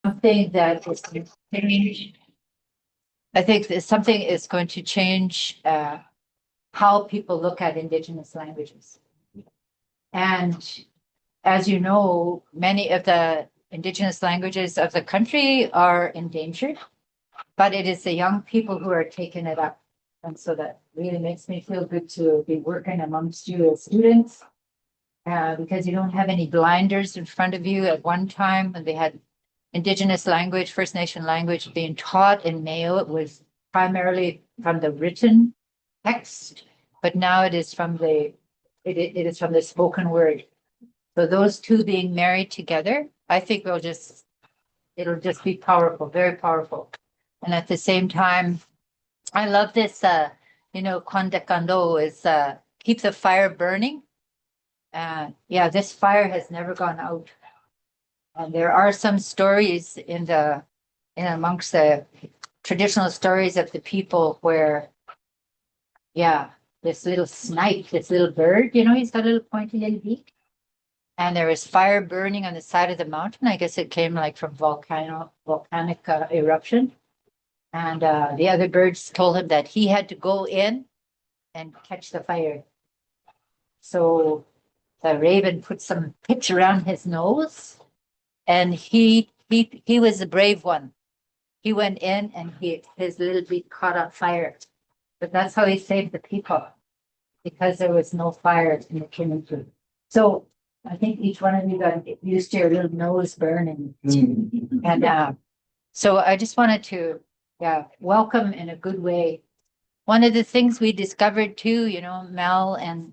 something that is going to change. I think that something is going to change how people look at Indigenous languages. And as you know, many of the Indigenous languages of the country are endangered, but it is the young people who are taking it up. And so that really makes me feel good to be working amongst you as students, because you don't have any blinders in front of you. At one time, when they had Indigenous language, First Nation language being taught in Mayo, it was primarily from the written text, but now it is from the it is from the spoken word. So those two being married together, I think it'll just be powerful, very powerful. And at the same time, I love this, Kwän Dék'án is keep the fire burning. Yeah, this fire has never gone out. And there are some stories amongst the traditional stories of the people where, yeah, this little snipe, this little bird, he's got a little pointy little beak. And there was fire burning on the side of the mountain. I guess it came like from volcanic eruption. And the other birds told him that he had to go in and catch the fire. So the raven put some pitch around his nose, and he was the brave one. He went in and his little beak caught on fire. But that's how he saved the people, because there was no fire in the community. So I think each one of you got used to your little nose burning. And so I just wanted to welcome in a good way. One of the things we discovered too, Mel and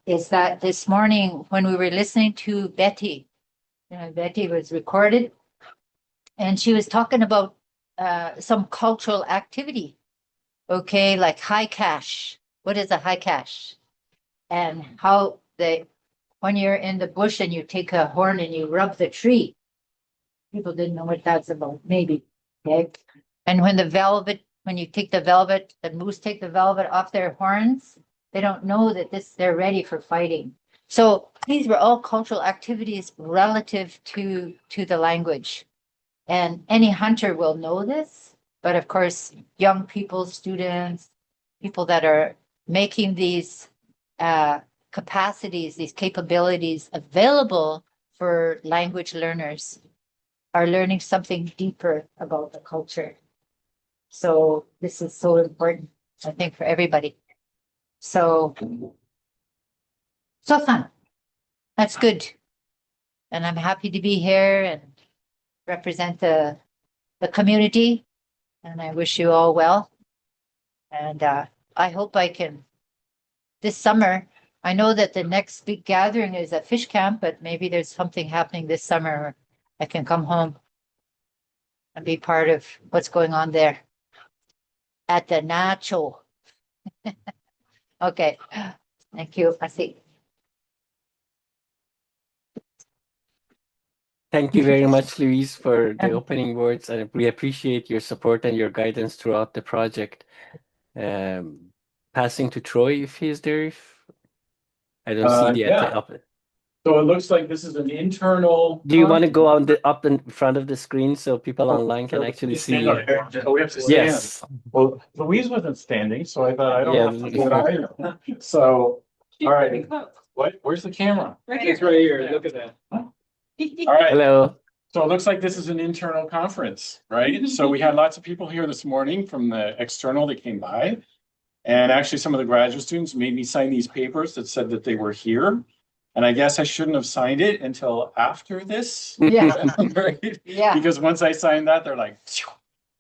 is that this morning when we were listening to Betty, Betty was recorded, and she was talking about some cultural activity. Okay, like high cash. What is a high cash? And how when you're in the bush and you take a horn and you rub the tree. People didn't know what that's about, maybe. Okay. And when you take the moose take the velvet off their horns, they don't know that they're ready for fighting. So these were all cultural activities relative to the language. And any hunter will know this, but of course, young people, students, people that are making these capacities, these capabilities available for language learners are learning something deeper about the culture. So this is so important, I think, for everybody. So fun. That's good. And I'm happy to be here and represent the community. And I wish you all well. And I hope I can, this summer, I know that the next big gathering is a fish camp, but maybe there's something happening this summer. I can come home and be part of what's going on there at the Nacho. Okay, thank you. I see. Thank you very much, Louise, for the opening words, and we appreciate your support and your guidance throughout the project. Passing to Troy, if he's there. I don't see the up. So it looks like this is an internal. Do you want to go on up in front of the screen so people online can actually see? Oh, we have to stand. Yes. Well, Louise wasn't standing, so I thought I don't have to do it. So, all right. What? Where's the camera? Right here. It's right here. Look at that. All right. Hello. So it looks like this is an internal conference, right? So we had lots of people here this morning from the external that came by. And actually some of the graduate students made me sign these papers that said that they were here. And I guess I shouldn't have signed it until after this. Yeah. Right? Yeah. Because once I signed that, they're like, phew,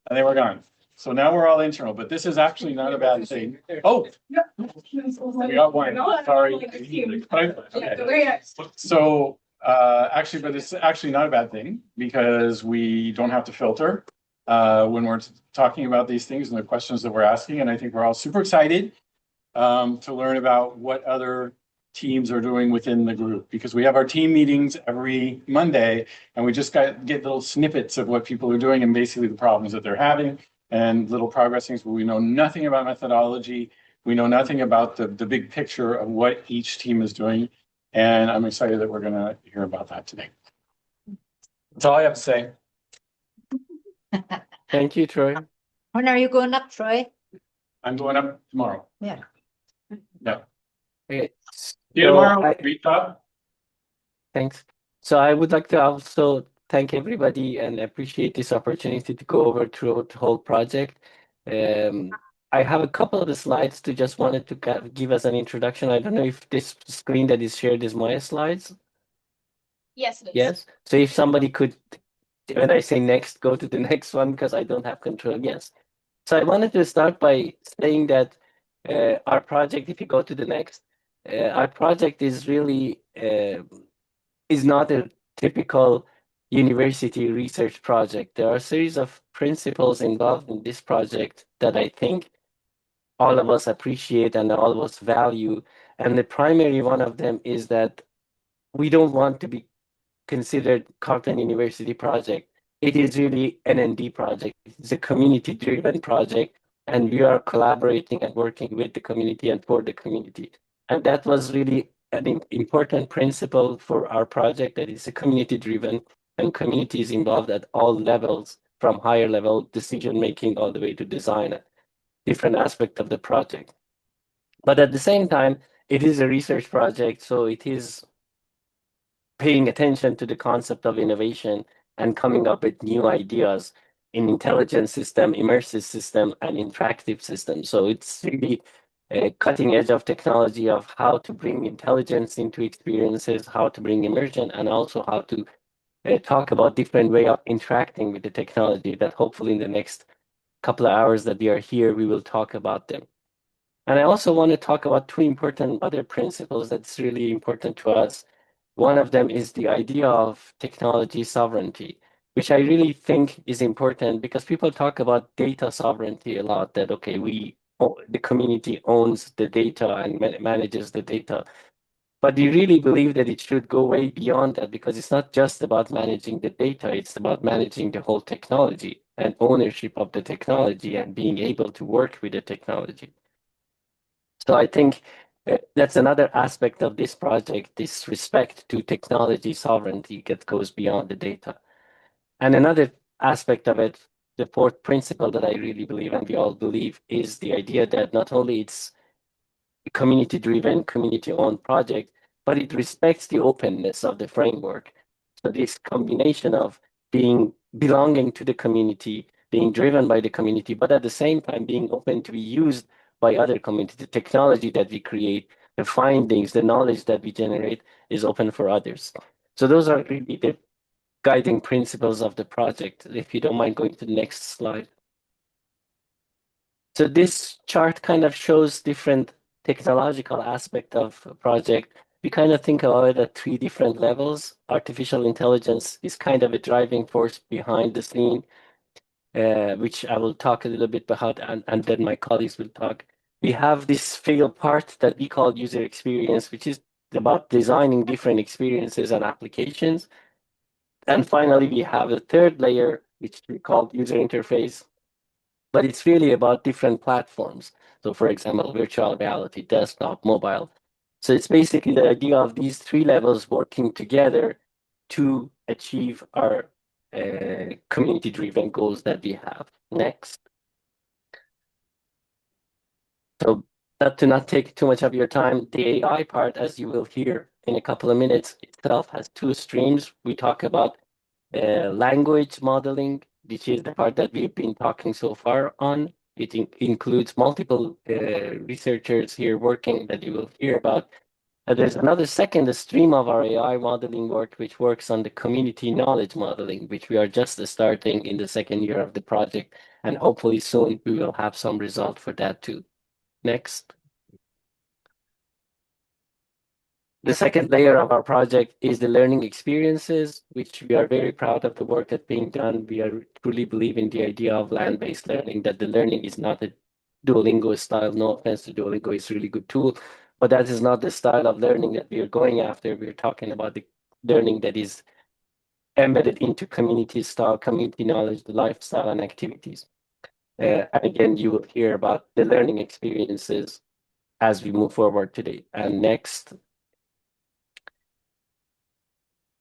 and they were gone. So now we're all internal, but this is actually not a bad thing. Oh, we got one. Sorry. Okay. So actually, but it's actually not a bad thing because we don't have to filter when we're talking about these things and the questions that we're asking. And I think we're all super excited to learn about what other teams are doing within the group, because we have our team meetings every Monday and we just get little snippets of what people are doing and basically the problems that they're having and little progress things, but we know nothing about methodology. We know nothing about the big picture of what each team is doing. And I'm excited that we're going to hear about that today. That's all I have to say. Thank you, Troy. When are you going up, Troy? I'm going up tomorrow. Yeah. Yeah. Okay. See you So tomorrow. I- Great job. Thanks. So I would like to also thank everybody and appreciate this opportunity to go over through the whole project. I have a couple of the slides to just wanted to give us an introduction. I don't know if this screen that is shared is my slides. Yes, it is. Yes. So if somebody could, when I say next, go to the next one because I don't have control. Yes. So I wanted to start by saying that our project, if you go to the next, our project is really is not a typical university research project. There are a series of principles involved in this project that I think all of us appreciate and all of us value. And the primary one of them is that we don't want to be considered Cochrane University project. It is really an ND project. It's a community-driven project, and we are collaborating and working with the community and for the community. And that was really an important principle for our project, that it's a community-driven and community is involved at all levels, from higher level decision-making all the way to design, different aspect of the project. But at the same time, it is a research project, so it is paying attention to the concept of innovation and coming up with new ideas in intelligent system, immersive system, and interactive system. So it's really a cutting edge of technology of how to bring intelligence into experiences, how to bring immersion, and also how to talk about different way of interacting with the technology that hopefully in the next couple of hours that we are here, we will talk about them. And I also want to talk about two important other principles that's really important to us. One of them is the idea of technology sovereignty, which I really think is important because people talk about data sovereignty a lot, that, okay, the community owns the data and manages the data. But we really believe that it should go way beyond that, because it's not just about managing the data, it's about managing the whole technology and ownership of the technology and being able to work with the technology. So I think that's another aspect of this project, this respect to technology sovereignty that goes beyond the data. And another aspect of it, the fourth principle that I really believe and we all believe, is the idea that not only it's a community-driven, community-owned project, but it respects the openness of the framework. So this combination of belonging to the community, being driven by the community, but at the same time being open to be used by other communities. The technology that we create, the findings, the knowledge that we generate is open for others. So those are really the guiding principles of the project. If you don't mind going to the next slide. So this chart kind of shows different technological aspect of a project. We kind of think about it at three different levels. Artificial intelligence is kind of a driving force behind the scene, which I will talk a little bit about, and then my colleagues will talk. We have this fail part that we call user experience, which is about designing different experiences and applications. And finally, we have a third layer, which we call user interface, but it's really about different platforms. So for example, virtual reality, desktop, mobile. So it's basically the idea of these three levels working together to achieve our community-driven goals that we have. Next. So to not take too much of your time, the AI part, as you will hear in a couple of minutes, itself has two streams. We talk about language modeling, which is the part that we've been talking so far on. It includes multiple researchers here working that you will hear about. There's another second stream of our AI modeling work, which works on the community knowledge modeling, which we are just starting in the second year of the project. And hopefully soon we will have some result for that too. Next. The second layer of our project is the learning experiences, which we are very proud of the work that's being done. We are truly believe in the idea of land-based learning, that the learning is not a Duolingo style. No offense to Duolingo, it's a really good tool, but that is not the style of learning that we are going after. We're talking about the learning that is embedded into community style, community knowledge, the lifestyle and activities. And again, you will hear about the learning experiences as we move forward today. And next.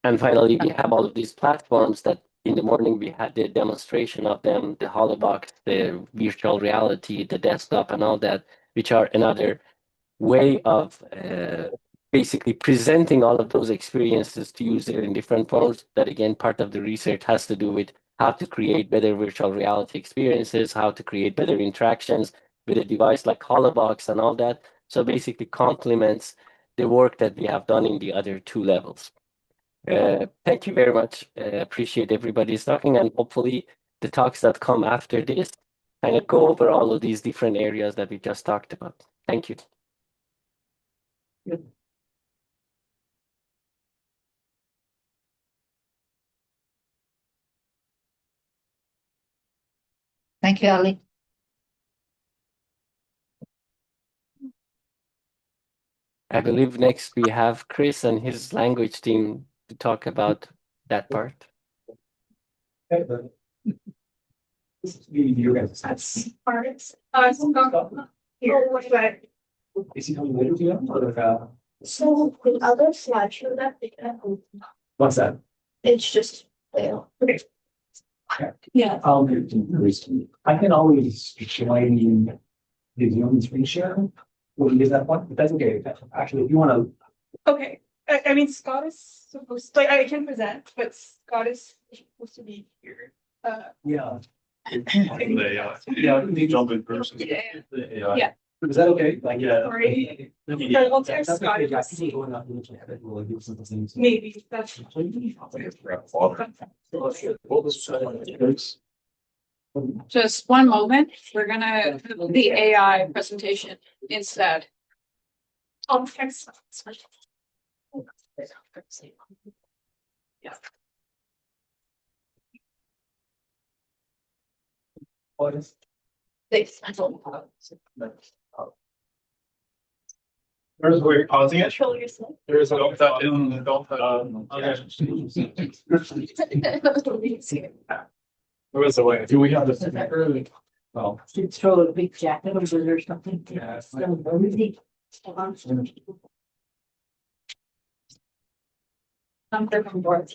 And finally, we have all of these platforms that in the morning we had the demonstration of them, the Holobox, the virtual reality, the desktop, and all that, which are another way of basically presenting all of those experiences to user in different forms. That again, part of the research has to do with how to create better virtual reality experiences, how to create better interactions with a device like Holobox and all that. So basically complements the work that we have done in the other two levels. Thank you very much. Appreciate everybody's talking, and hopefully the talks that come after this kind of go over all of these different areas that we just talked about. Thank you. Thank you, Ali. I believe next we have Chris and his language team to talk about that part. This is you guys. That's parts. Here. What about? Is he coming later to you? Or, So the other slideshow that what's that? it's just there. Okay. Yeah. I can always join the Zoom screen share. When we get that one, but that's okay. Actually, if you want to, Okay, I mean, Scott is supposed, like, I can present, but Scott is supposed to be here. yeah. Yeah, jump in person. Yeah. Is that okay? Like, yeah. Sorry. Yeah. I'll tell That's Scott okay. if I it's- see going up. We'll give some things. Maybe that's. Just one moment, we're gonna do the AI presentation instead. Oh, thanks. Yeah. Thanks. Where's where you're pausing it? Control yourself. There is a don't touch it, don't touch. Where was the way? Do we have this early? Well. Should throw a big jacket over or something. Yeah. I'm from board.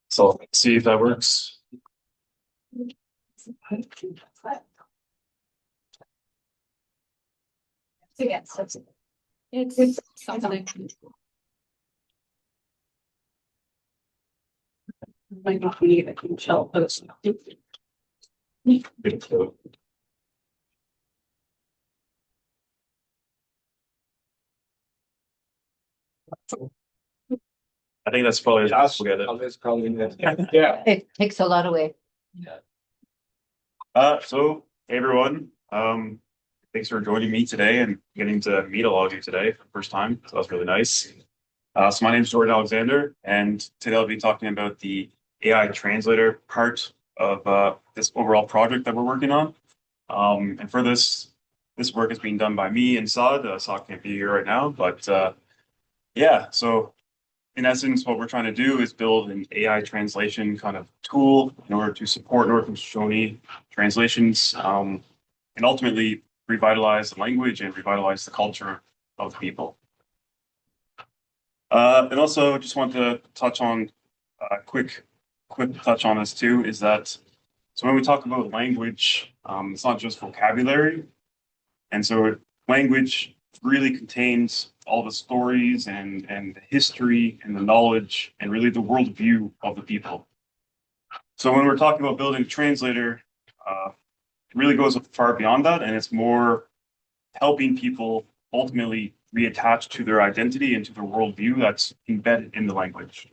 So let's see if that works. It's something. Might not be a huge help, but it's. I think that's probably. We'll get it. That's probably. Yeah. It takes a lot away. So hey everyone, thanks for joining me today and getting to meet a lot of you today for the first time. So that's really nice. So my name is Jordan Alexander, and today I'll be talking about the AI translator part of this overall project that we're working on. And for this work is being done by me and Saad. Saad can't be here right now, but yeah. So in essence, what we're trying to do is build an AI translation kind of tool in order to support Northern Shoshone translations, and ultimately revitalize the language and revitalize the culture of the people. And also just want to touch on a quick touch on this too, is that so when we talk about language, it's not just vocabulary. And so language really contains all the stories and the history and the knowledge and really the worldview of the people. So when we're talking about building a translator, it really goes far beyond that, and it's more helping people ultimately reattach to their identity and to their worldview that's embedded in the language.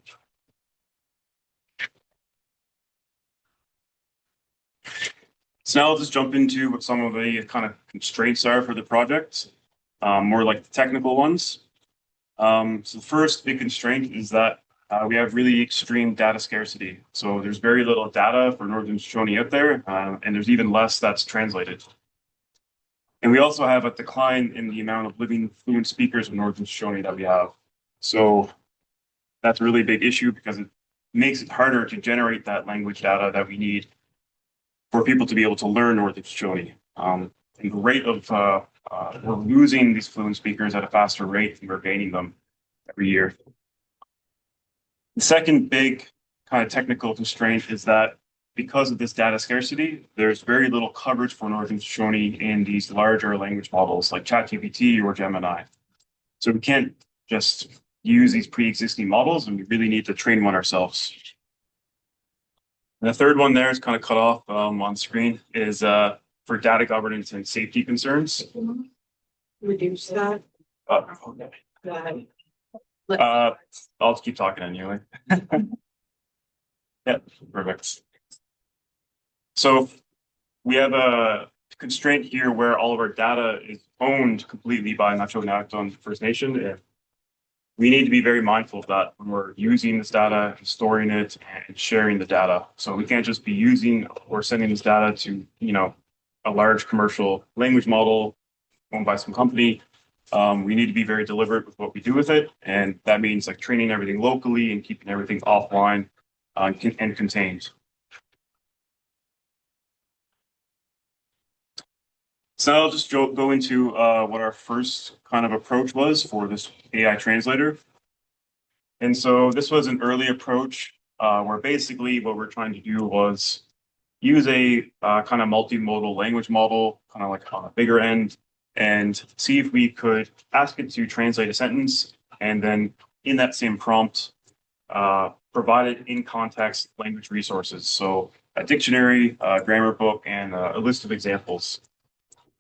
So now I'll just jump into what some of the kind of constraints are for the project, more like the technical ones. So the first big constraint is that we have really extreme data scarcity. So there's very little data for Northern Shoshone out there, and there's even less that's translated. And we also have a decline in the amount of living fluent speakers of Northern Shoshone that we have. So that's a really big issue because it makes it harder to generate that language data that we need for people to be able to learn Northern Shoshone. And the rate of we're losing these fluent speakers at a faster rate than we're gaining them every year. The second big kind of technical constraint is that because of this data scarcity, there's very little coverage for Northern Shoshone in these larger language models like ChatGPT or Gemini. So we can't just use these pre-existing models, and we really need to train one ourselves. And the third one there is kind of cut off on screen is for data governance and safety concerns. Reduce that. I'll just keep talking anyway. Yeah, perfect. So we have a constraint here where all of our data is owned completely by Nacho First Nation. And we need to be very mindful of that when we're using this data, storing it, and sharing the data. So we can't just be using or sending this data to, a large commercial language model owned by some company. We need to be very deliberate with what we do with it. And that means like training everything locally and keeping everything offline and contained. So I'll just go into what our first kind of approach was for this AI translator. And so this was an early approach where basically what we're trying to do was use a kind of multimodal language model, kind of like on a bigger end, and see if we could ask it to translate a sentence, and then in that same prompt, provide in context language resources. So a dictionary, a grammar book, and a list of examples.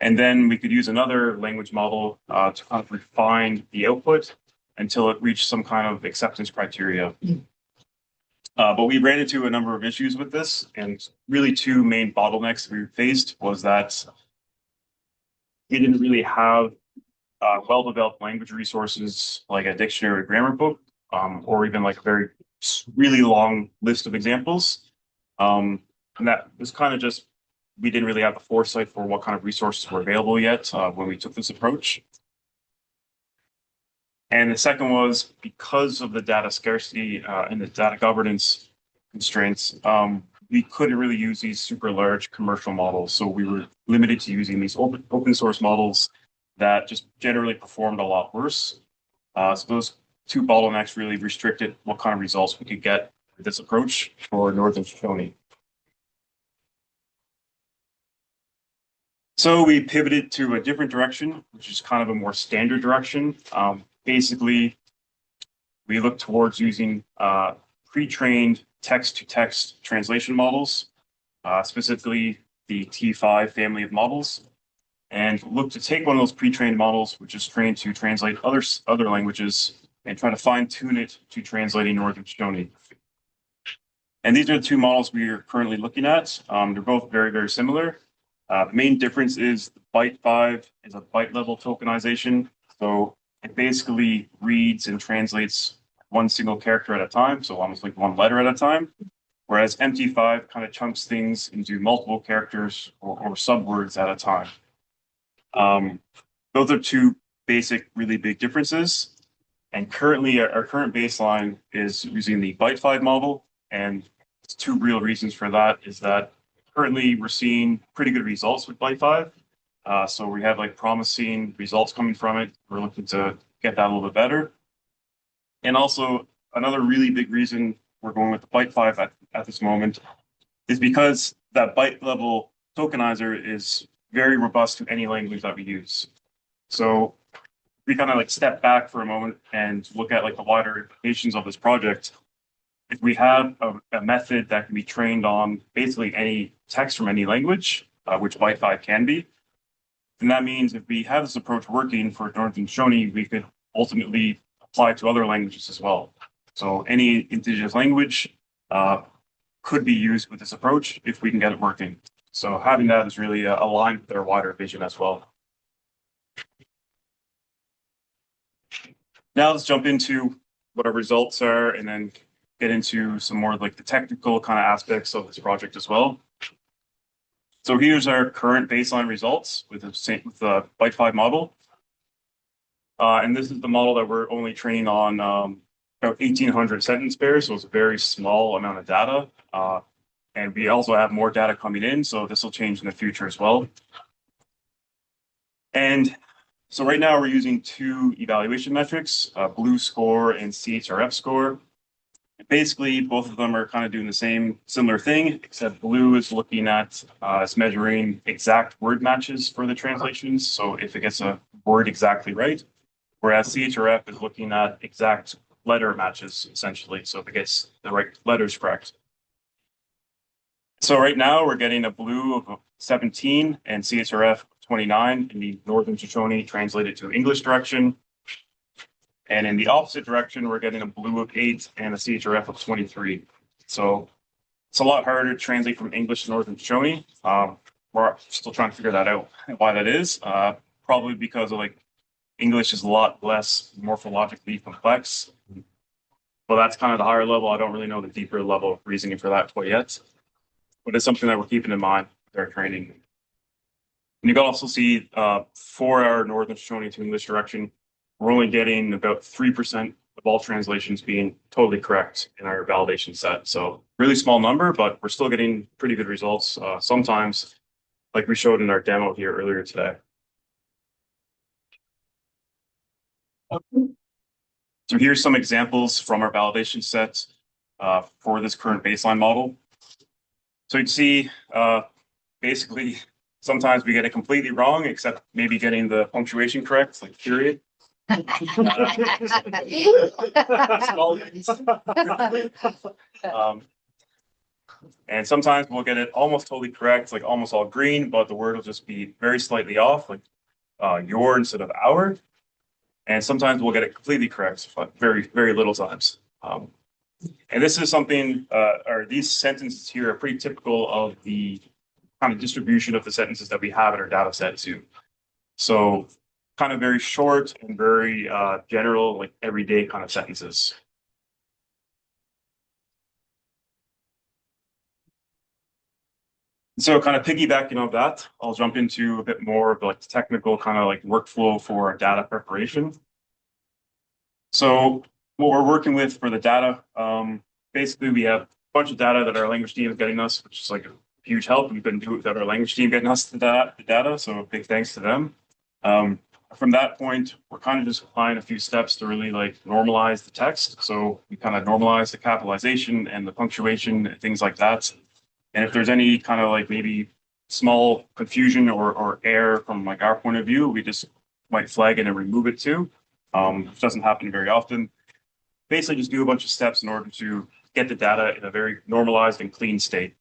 And then we could use another language model to kind of refine the output until it reached some kind of acceptance criteria. But we ran into a number of issues with this, and really two main bottlenecks we faced was that we didn't really have well-developed language resources like a dictionary or grammar book, or even like a very really long list of examples. And that was kind of just, we didn't really have the foresight for what kind of resources were available yet when we took this approach. And the second was because of the data scarcity and the data governance constraints, we couldn't really use these super large commercial models. So we were limited to using these open source models that just generally performed a lot worse. So those two bottlenecks really restricted what kind of results we could get with this approach for Northern Shoshone. So we pivoted to a different direction, which is kind of a more standard direction. Basically, we look towards using pre-trained text-to-text translation models, specifically the T5 family of models, and look to take one of those pre-trained models, which is trained to translate other languages, and try to fine-tune it to translating Northern Shoshone. And these are the two models we are currently looking at. They're both very, very similar. The main difference is byte 5 is a byte level tokenization. So it basically reads and translates one single character at a time, so almost like one letter at a time. Whereas MT5 kind of chunks things into multiple characters or subwords at a time. Those are two basic, really big differences. And currently, our current baseline is using the byte 5 model. And there's two real reasons for that is that currently we're seeing pretty good results with byte 5. So we have like promising results coming from it. We're looking to get that a little bit better. And also another really big reason we're going with the byte 5 at this moment is because that byte level tokenizer is very robust to any language that we use. So we kind of like step back for a moment and look at like the wider implications of this project. If we have a method that can be trained on basically any text from any language, which byte 5 can be, then that means if we have this approach working for Northern Shoshone, we could ultimately apply to other languages as well. So any indigenous language could be used with this approach if we can get it working. So having that is really aligned with our wider vision as well. Now let's jump into what our results are and then get into some more like the technical kind of aspects of this project as well. So here's our current baseline results with the byte 5 model. And this is the model that we're only training on about 1,800 sentence pairs, so it's a very small amount of data. And we also have more data coming in, so this will change in the future as well. And so right now we're using two evaluation metrics, BLUE score and CHRF score. Basically, both of them are kind of doing the same similar thing, except BLUE is looking at, it's measuring exact word matches for the translations. So if it gets a word exactly right, whereas CHRF is looking at exact letter matches, essentially. So if it gets the right letters correct. So right now we're getting a BLUE of 17 and CHRF 29 in the Northern Shoshone translated to English direction. And in the opposite direction, we're getting a BLUE of 8 and a CHRF of 23. So it's a lot harder to translate from English to Northern Shoshone. We're still trying to figure that out, why that is. Probably because of like English is a lot less morphologically complex. Well, that's kind of the higher level. I don't really know the deeper level reasoning for that quite yet. But it's something that we're keeping in mind with our training. And you can also see for our Northern Shoshone to English direction, we're only getting about 3% of all translations being totally correct in our validation set. So really small number, but we're still getting pretty good results sometimes, like we showed in our demo here earlier today. So here's some examples from our validation set for this current baseline model. So you'd see basically sometimes we get it completely wrong, except maybe getting the punctuation correct, like period. And sometimes we'll get it almost totally correct, like almost all green, but the word will just be very slightly off, like your instead of our. And sometimes we'll get it completely correct, but very, very little times. And this is something, or these sentences here are pretty typical of the kind of distribution of the sentences that we have in our data set too. So kind of very short and very general, like everyday kind of sentences. So kind of piggybacking on that, I'll jump into a bit more of like the technical kind of like workflow for data preparation. So what we're working with for the data, basically we have a bunch of data that our language team is getting us, which is like a huge help. We couldn't do it without our language team getting us the data, so big thanks to them. From that point, we're kind of just applying a few steps to really like normalize the text. So we kind of normalize the capitalization and the punctuation and things like that. And if there's any kind of like maybe small confusion or error from like our point of view, we just might flag it and remove it too. Which doesn't happen very often. Basically just do a bunch of steps in order to get the data in a very normalized and clean state.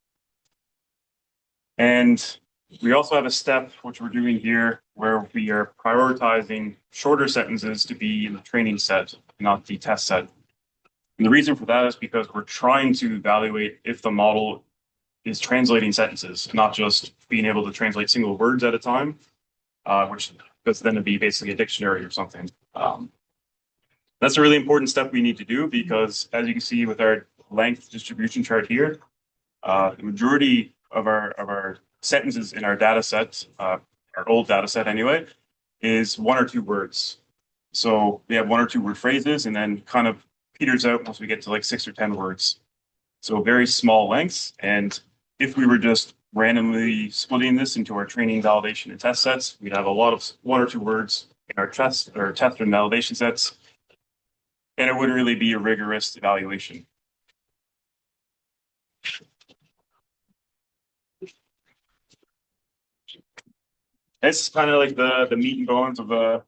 And we also have a step, which we're doing here, where we are prioritizing shorter sentences to be in the training set, not the test set. And the reason for that is because we're trying to evaluate if the model is translating sentences, not just being able to translate single words at a time, which because then it'd be basically a dictionary or something. That's a really important step we need to do because, as you can see with our length distribution chart here, the majority of our sentences in our data set, our old data set anyway, is 1 or 2 words. So we have 1 or 2 word phrases and then kind of peters out once we get to like 6 or 10 words. So very small lengths. And if we were just randomly splitting this into our training, validation, and test sets, we'd have a lot of 1 or 2 words in our test and validation sets. And it wouldn't really be a rigorous evaluation. This is kind of like the meat and bones of the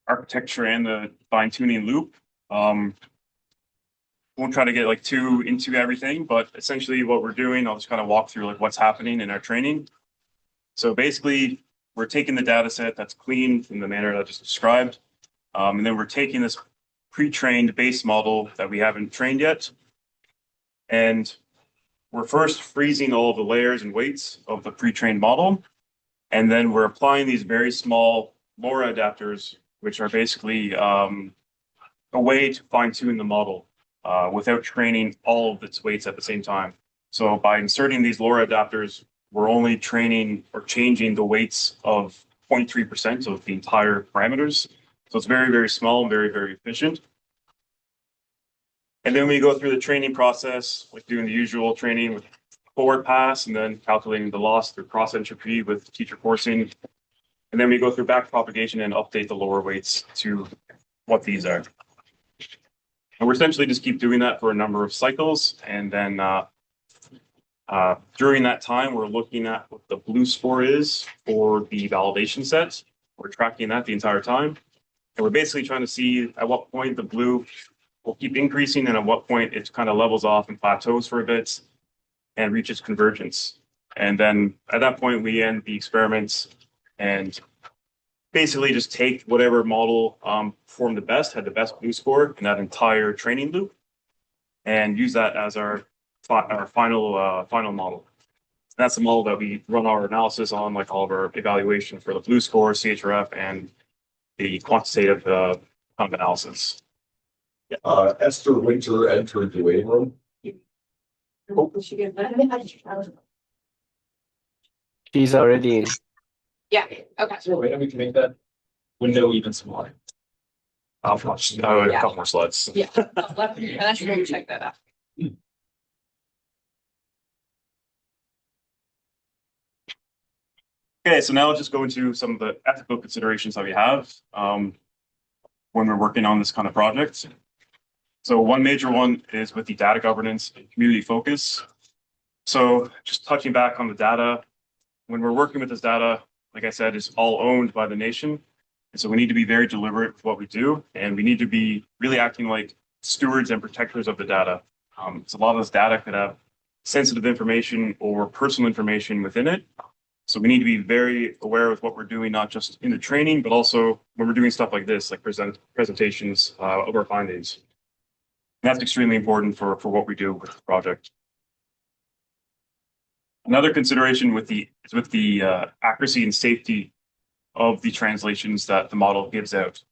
architecture and the fine-tuning loop. Won't try to get like too into everything, but essentially what we're doing, I'll just kind of walk through like what's happening in our training. So basically, we're taking the data set that's clean in the manner that I just described, and then we're taking this pre-trained base model that we haven't trained yet, and we're first freezing all of the layers and weights of the pre-trained model, and then we're applying these very small LoRa adapters, which are basically a way to fine-tune the model without training all of its weights at the same time. So by inserting these LoRa adapters, we're only training or changing the weights of 0.3% of the entire parameters. So it's very, very small and very, very efficient. And then we go through the training process, like doing the usual training with forward pass and then calculating the loss through cross entropy with teacher forcing. And then we go through back propagation and update the lower weights to what these are. And we're essentially just keep doing that for a number of cycles. And then during that time, we're looking at what the blue score is for the validation set. We're tracking that the entire time. And we're basically trying to see at what point the blue will keep increasing and at what point it kind of levels off and plateaus for a bit and reaches convergence. And then at that point, we end the experiments and basically just take whatever model performed the best, had the best blue score in that entire training loop, and use that as our final model. That's the model that we run our analysis on, like all of our evaluation for the blue score, CHRF, and the quantitative kind of analysis. Esther Winter entered the waiting room. She's already in. Yeah, okay. Is there a way that we can make that window even smaller? A couple more slides. Yeah, let me, and I should go check that out. Okay, so now let's just go into some of the ethical considerations that we have when we're working on this kind of project. So one major one is with the data governance and community focus. So just touching back on the data, when we're working with this data, like I said, it's all owned by the nation. And so we need to be very deliberate with what we do, and we need to be really acting like stewards and protectors of the data. So a lot of this data could have sensitive information or personal information within it. So we need to be very aware of what we're doing, not just in the training, but also when we're doing stuff like this, like presentations of our findings. And that's extremely important for what we do with the project. Another consideration with the accuracy and safety of the translations that the model gives out.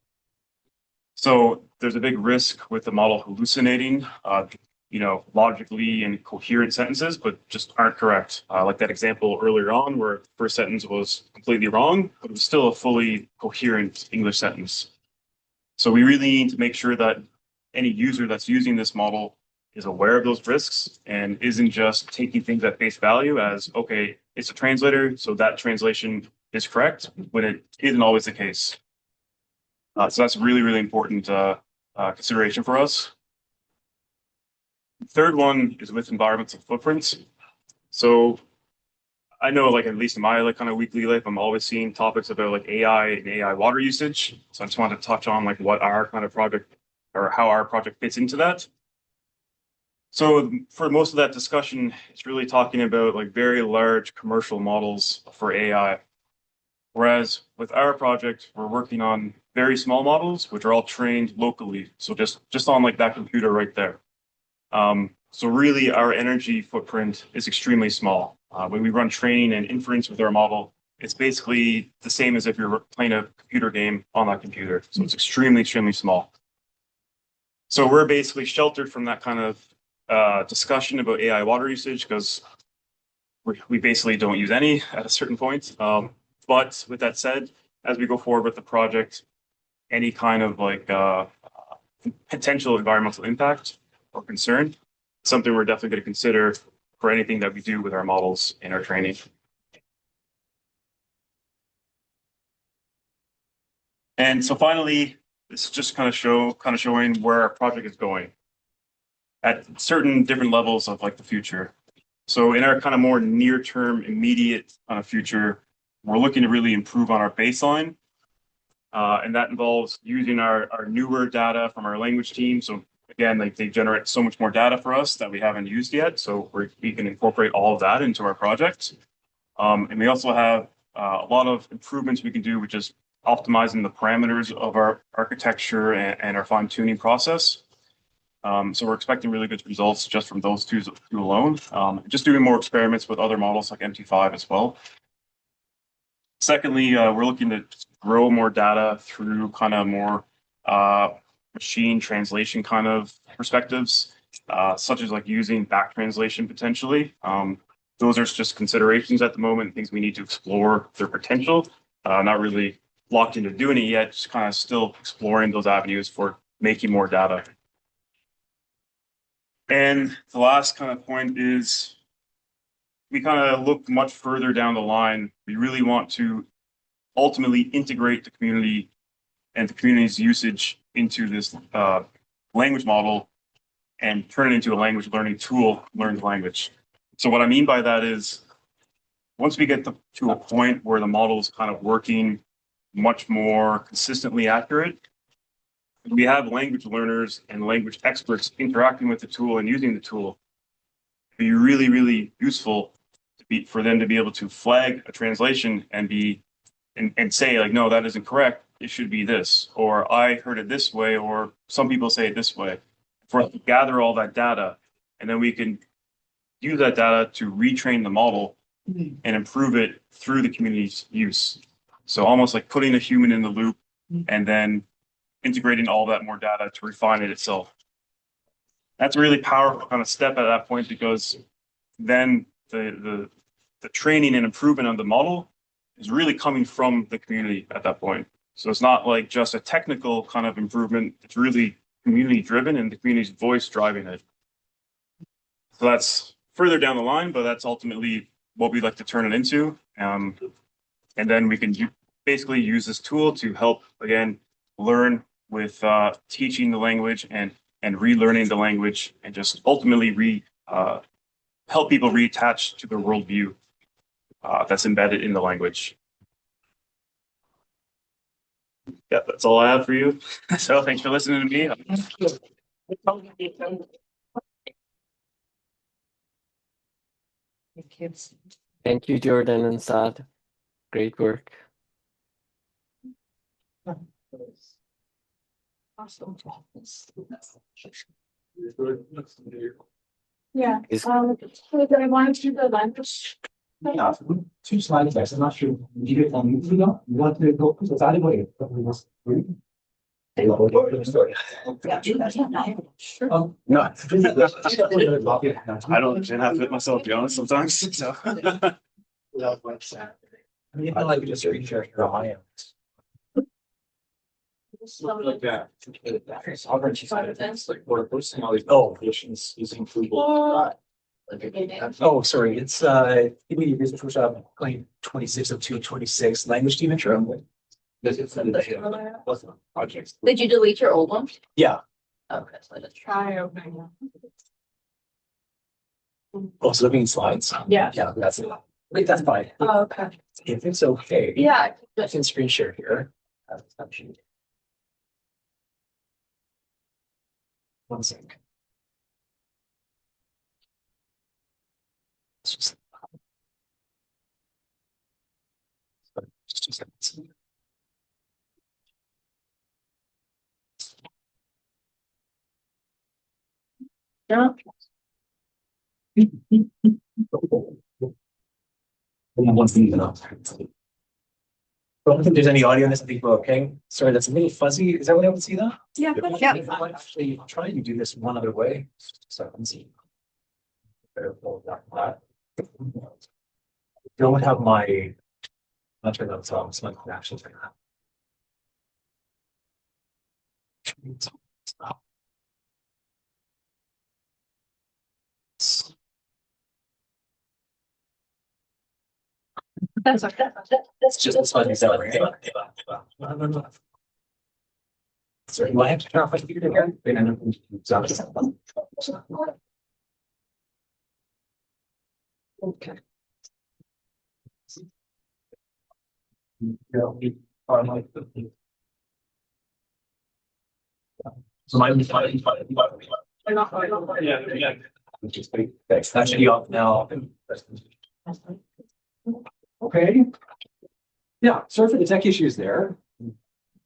So there's a big risk with the model hallucinating, logically and coherent sentences, but just aren't correct. Like that example earlier on where the first sentence was completely wrong, but it was still a fully coherent English sentence. So we really need to make sure that any user that's using this model is aware of those risks and isn't just taking things at face value as, okay, it's a translator, so that translation is correct, when it isn't always the case. So that's a really, really important consideration for us. The third one is with environmental footprints. So I know, like, at least in my kind of weekly life, I'm always seeing topics about like AI and AI water usage. So I just wanted to touch on like what our kind of project or how our project fits into that. So for most of that discussion, it's really talking about like very large commercial models for AI. Whereas with our project, we're working on very small models, which are all trained locally. So just on like that computer right there. So really our energy footprint is extremely small. When we run training and inference with our model, it's basically the same as if you're playing a computer game on that computer. So it's extremely, extremely small. So we're basically sheltered from that kind of discussion about AI water usage because we basically don't use any at a certain point. But with that said, as we go forward with the project, any kind of like potential environmental impact or concern, something we're definitely going to consider for anything that we do with our models in our training. And so finally, this is just kind of showing where our project is going at certain different levels of like the future. So in our kind of more near-term, immediate future, we're looking to really improve on our baseline. And that involves using our newer data from our language team. So again, like they generate so much more data for us that we haven't used yet. So we can incorporate all of that into our project. And we also have a lot of improvements we can do, which is optimizing the parameters of our architecture and our fine-tuning process. So we're expecting really good results just from those two alone. Just doing more experiments with other models like MT5 as well. Secondly, we're looking to grow more data through kind of more machine translation kind of perspectives, such as like using back translation potentially. Those are just considerations at the moment, things we need to explore their potential. Not really locked into doing it yet, just kind of still exploring those avenues for making more data. And the last kind of point is we kind of look much further down the line. We really want to ultimately integrate the community and the community's usage into this language model and turn it into a language learning tool, learn the language. So what I mean by that is once we get to a point where the model is kind of working much more consistently accurate, we have language learners and language experts interacting with the tool and using the tool. It'd be really, really useful for them to be able to flag a translation and say like, no, that isn't correct. It should be this, or I heard it this way, or some people say it this way. For us to gather all that data, and then we can use that data to retrain the model and improve it through the community's use. So almost like putting a human in the loop and then integrating all that more data to refine it itself. That's a really powerful kind of step at that point, because then the training and improvement of the model is really coming from the community at that point. So it's not like just a technical kind of improvement. It's really community driven and the community's voice driving it. So that's further down the line, but that's ultimately what we'd like to turn it into. And then we can basically use this tool to help, again, learn with teaching the language and relearning the language, and just ultimately help people reattach to their worldview that's embedded in the language. Yeah, that's all I have for you. So thanks for listening to me. Thank you, Jordan and Saad. Great work. Yeah. Is- So I wanted to do the language. Yeah, 2 slides next. I'm not sure. You get it on YouTube now? You want to go? So it's out of the way. No, I don't understand how to fit myself, to be honest, sometimes. So. I mean, I like just screen share here on my end. Like that. Like we're posting all these positions using Google. Oh, sorry, it's community business workshop 26 of 226 language team intro. Projects. Did you delete your old one? Yeah. Okay, so I just Try opening. Oh, so looking at slides. Yeah. Yeah, that's it. Wait, that's fine. Oh, okay. If it's okay. Yeah. I can screen share here. One second. It's just 2 seconds. Yeah. One thing enough. I don't think there's any audio in this. I think we're okay. Sorry, that's a little fuzzy. Is everyone able to see that? Yeah. Yeah. I might actually try to do this one other way. So I can see. Don't have my. I'll turn that off. So I can actually turn that. That's just this one. Sorry, do I have to turn off my computer again? Okay. So my that should be off now. Okay. Yeah, sorry for the tech issues there,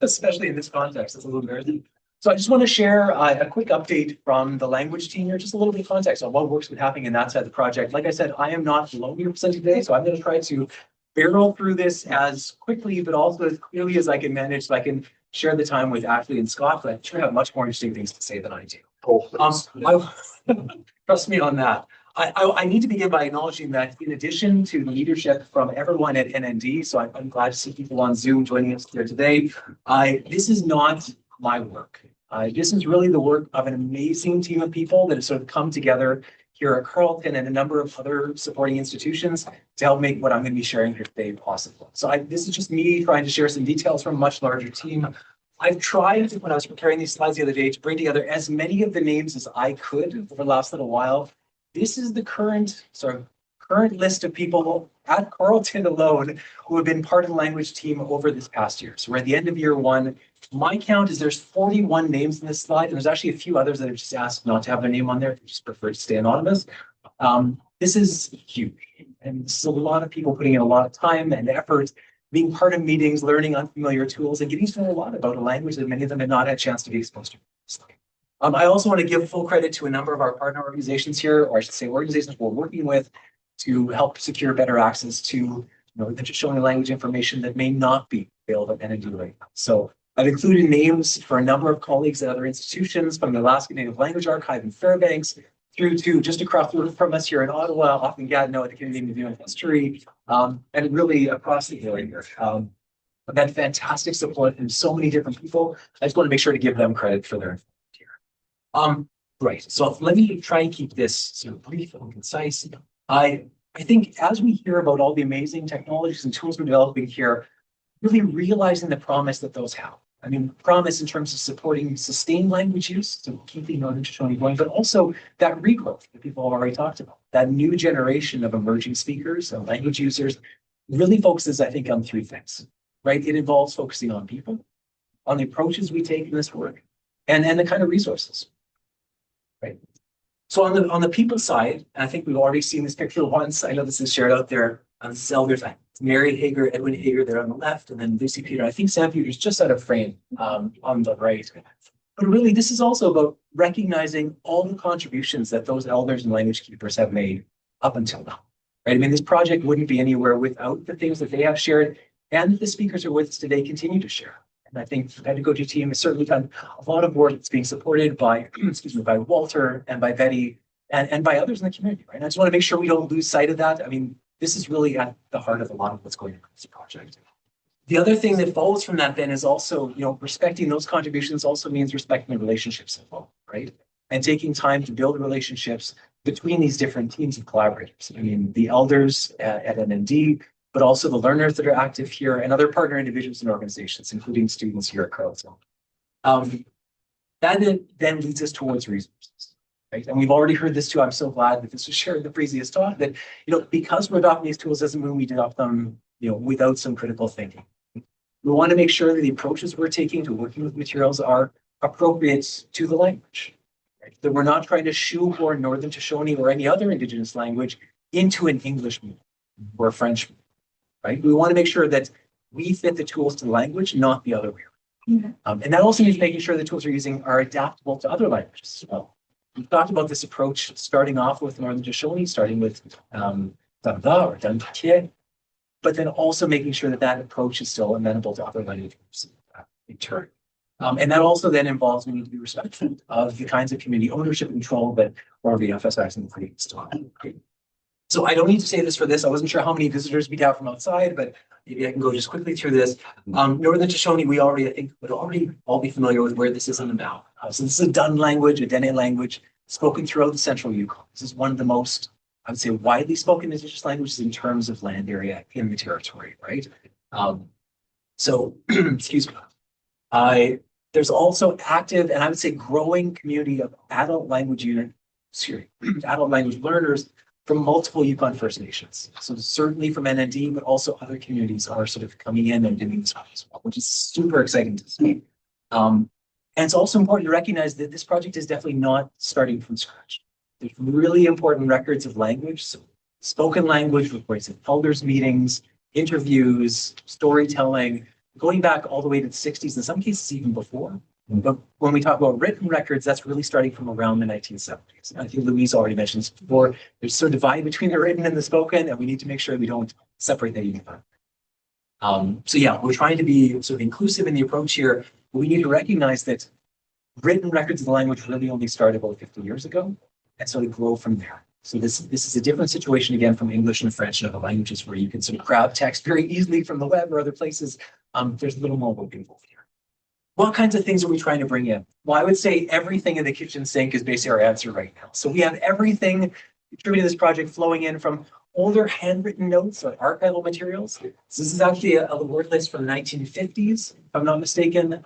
especially in this context. It's a little embarrassing. So I just want to share a quick update from the language team here, just a little bit of context on what work's been happening in that side of the project. Like I said, I am not alone here presenting today, so I'm going to try to barrel through this as quickly, but also as clearly as I can manage, so I can share the time with Ashley and Scott, but I'm sure have much more interesting things to say than I do. Trust me on that. I need to begin by acknowledging that in addition to the leadership from everyone at NND, so I'm glad to see people on Zoom joining us here today. This is not my work. This is really the work of an amazing team of people that have sort of come together here at Carleton and a number of other supporting institutions to help make what I'm going to be sharing here today possible. So this is just me trying to share some details from a much larger team. I've tried, when I was preparing these slides the other day, to bring together as many of the names as I could over the last little while. This is the current list of people at Carleton alone who have been part of the language team over this past year. So we're at the end of year one. My count is there's 41 names in this slide, and there's actually a few others that have just asked not to have their name on there. They just prefer to stay anonymous. This is huge. And this is a lot of people putting in a lot of time and effort, being part of meetings, learning unfamiliar tools, and getting to know a lot about a language that many of them had not had a chance to be exposed to. I also want to give full credit to a number of our partner organizations here, or I should say organizations we're working with to help secure better access to the Shoshone language information that may not be available at NND right now. So I've included names for a number of colleagues at other institutions, from the Alaska Native Language Archive in Fairbanks through to just across the road from us here in Ottawa, off in Gatineau at the Canadian Museum of History, and really across the area here. I've had fantastic support from so many different people. I just want to make sure to give them credit for their here. Right, so let me try and keep this sort of brief and concise. I think as we hear about all the amazing technologies and tools we're developing here, really realizing the promise that those have. I mean, promise in terms of supporting sustained language use, so keeping Northern Shoshone going, but also that regrowth that people have already talked about. That new generation of emerging speakers and language users really focuses, I think, on three things, right? It involves focusing on people, on the approaches we take in this work, and the kind of resources, right? So on the people side, and I think we've already seen this picture once. I know this is shared out there. This is elders, Mary Hager, Edwin Hager there on the left, and then Lucy Peter. I think Sam Peter's just out of frame on the right. But really, this is also about recognizing all the contributions that those elders and language keepers have made up until now. Right? I mean, this project wouldn't be anywhere without the things that they have shared and that the speakers who are with us today continue to share. And I think the pedagogy team has certainly done a lot of work that's being supported by, by Walter and by Betty and by others in the community. Right? And I just want to make sure we don't lose sight of that. I mean, this is really at the heart of a lot of what's going on in this project. The other thing that follows from that then is also, respecting those contributions also means respecting the relationships involved, right? And taking time to build relationships between these different teams of collaborators. I mean, the elders at NND, but also the learners that are active here and other partner individuals and organizations, including students here at Carleton. That then leads us towards resources. Right? And we've already heard this too. I'm so glad that this was shared in the previous talk that, because we're adopting these tools doesn't mean we adopt them, without some critical thinking. We want to make sure that the approaches we're taking to working with materials are appropriate to the language. Right? That we're not trying to shoehorn Northern Shoshone or any other Indigenous language into an English medium or a French medium, right? We want to make sure that we fit the tools to the language, not the other way around. And that also means making sure the tools we're using are adaptable to other languages as well. We've talked about this approach starting off with Northern Shoshone, starting with Danda or Dandakie, but then also making sure that that approach is still amenable to other languages in turn. And that also then involves we need to be respectful of the kinds of community ownership and control that we're already emphasizing in the previous talk. So I don't need to say this for this. I wasn't sure how many visitors we'd have from outside, but maybe I can go just quickly through this. Northern Shoshone, we already, I think, would already all be familiar with where this is on the map. So this is a Dun language, a Dene language, spoken throughout the central Yukon. This is one of the most, I would say, widely spoken Indigenous languages in terms of land area in the territory, right? So, excuse me. There's also active and I would say growing community of adult language adult language learners from multiple Yukon First Nations. So certainly from NND, but also other communities are sort of coming in and doing this as well, which is super exciting to see. And it's also important to recognize that this project is definitely not starting from scratch. There's really important records of language, so spoken language, reports of elders meetings, interviews, storytelling, going back all the way to the 60s, in some cases even before. But when we talk about written records, that's really starting from around the 1970s. I think Louise already mentioned this before. There's sort of divide between the written and the spoken, and we need to make sure we don't separate that even further. So yeah, we're trying to be sort of inclusive in the approach here, but we need to recognize that written records of the language really only started about 50 years ago, and sort of grow from there. So this is a different situation again from English and French and other languages where you can sort of grab text very easily from the web or other places. There's a little more work involved here. What kinds of things are we trying to bring in? Well, I would say everything in the kitchen sink is basically our answer right now. So we have everything contributed to this project flowing in from older handwritten notes or archival materials. So this is actually a word list from the 1950s, if I'm not mistaken.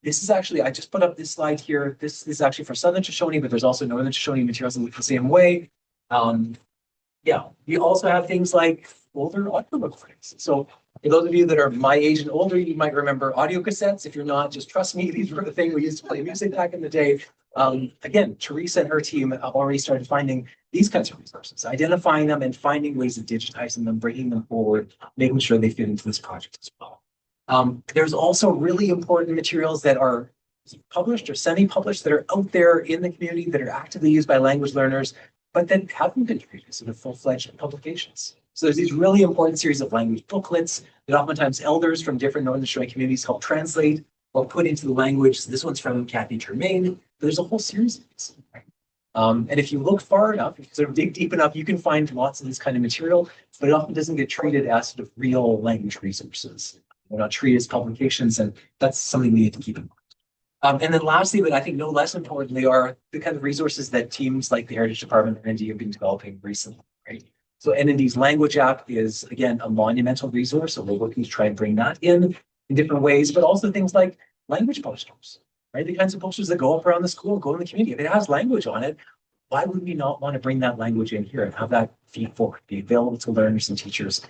This is actually, I just put up this slide here. This is actually for Southern Shoshone, but there's also Northern Shoshone materials that look the same way. Yeah, we also have things like older audio recordings. So for those of you that are my age and older, you might remember audio cassettes. If you're not, just trust me, these were the thing we used to play music back in the day. Again, Teresa and her team have already started finding these kinds of resources, identifying them and finding ways of digitizing them, bringing them forward, making sure they fit into this project as well. There's also really important materials that are published or semi-published that are out there in the community that are actively used by language learners, but that haven't been treated as sort of full-fledged publications. So there's these really important series of language booklets that oftentimes elders from different Northern Shoshone communities help translate or put into the language. This one's from Kathy Germain. There's a whole series of these. And if you look far enough, if you sort of dig deep enough, you can find lots of this kind of material, but it often doesn't get treated as sort of real language resources. They're not treated as publications, and that's something we need to keep in mind. And then lastly, but I think no less importantly, are the kind of resources that teams like the Heritage Department and ND have been developing recently, right? So NND's language app is, again, a monumental resource. So we're looking to try and bring that in different ways, but also things like language posters, right? The kinds of posters that go up around the school, go in the community. If it has language on it, why would we not want to bring that language in here and have that feed forward, be available to learners and teachers,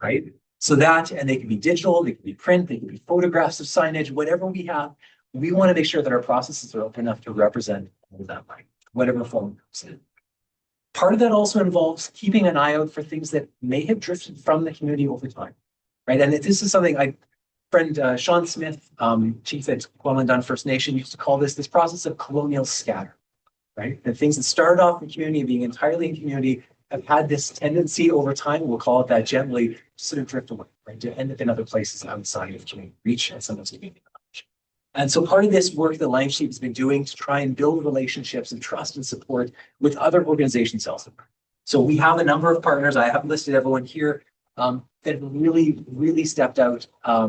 right? So that, and they can be digital, they can be print, they can be photographs of signage, whatever we have. We want to make sure that our processes are open enough to represent all that language, whatever form it's in. Part of that also involves keeping an eye out for things that may have drifted from the community over time, right? And this is something friend Sean Smith, chief at Kwän Dék'án First Nation, used to call this process of colonial scatter, right? The things that started off in community, being entirely in community, have had this tendency over time, we'll call it that gently, to sort of drift away, right? To end up in other places outside of community reach and sometimes community knowledge. And so part of this work that Language Team has been doing to try and build relationships and trust and support with other organizations elsewhere. So we have a number of partners, I haven't listed everyone here, that have really stepped out, I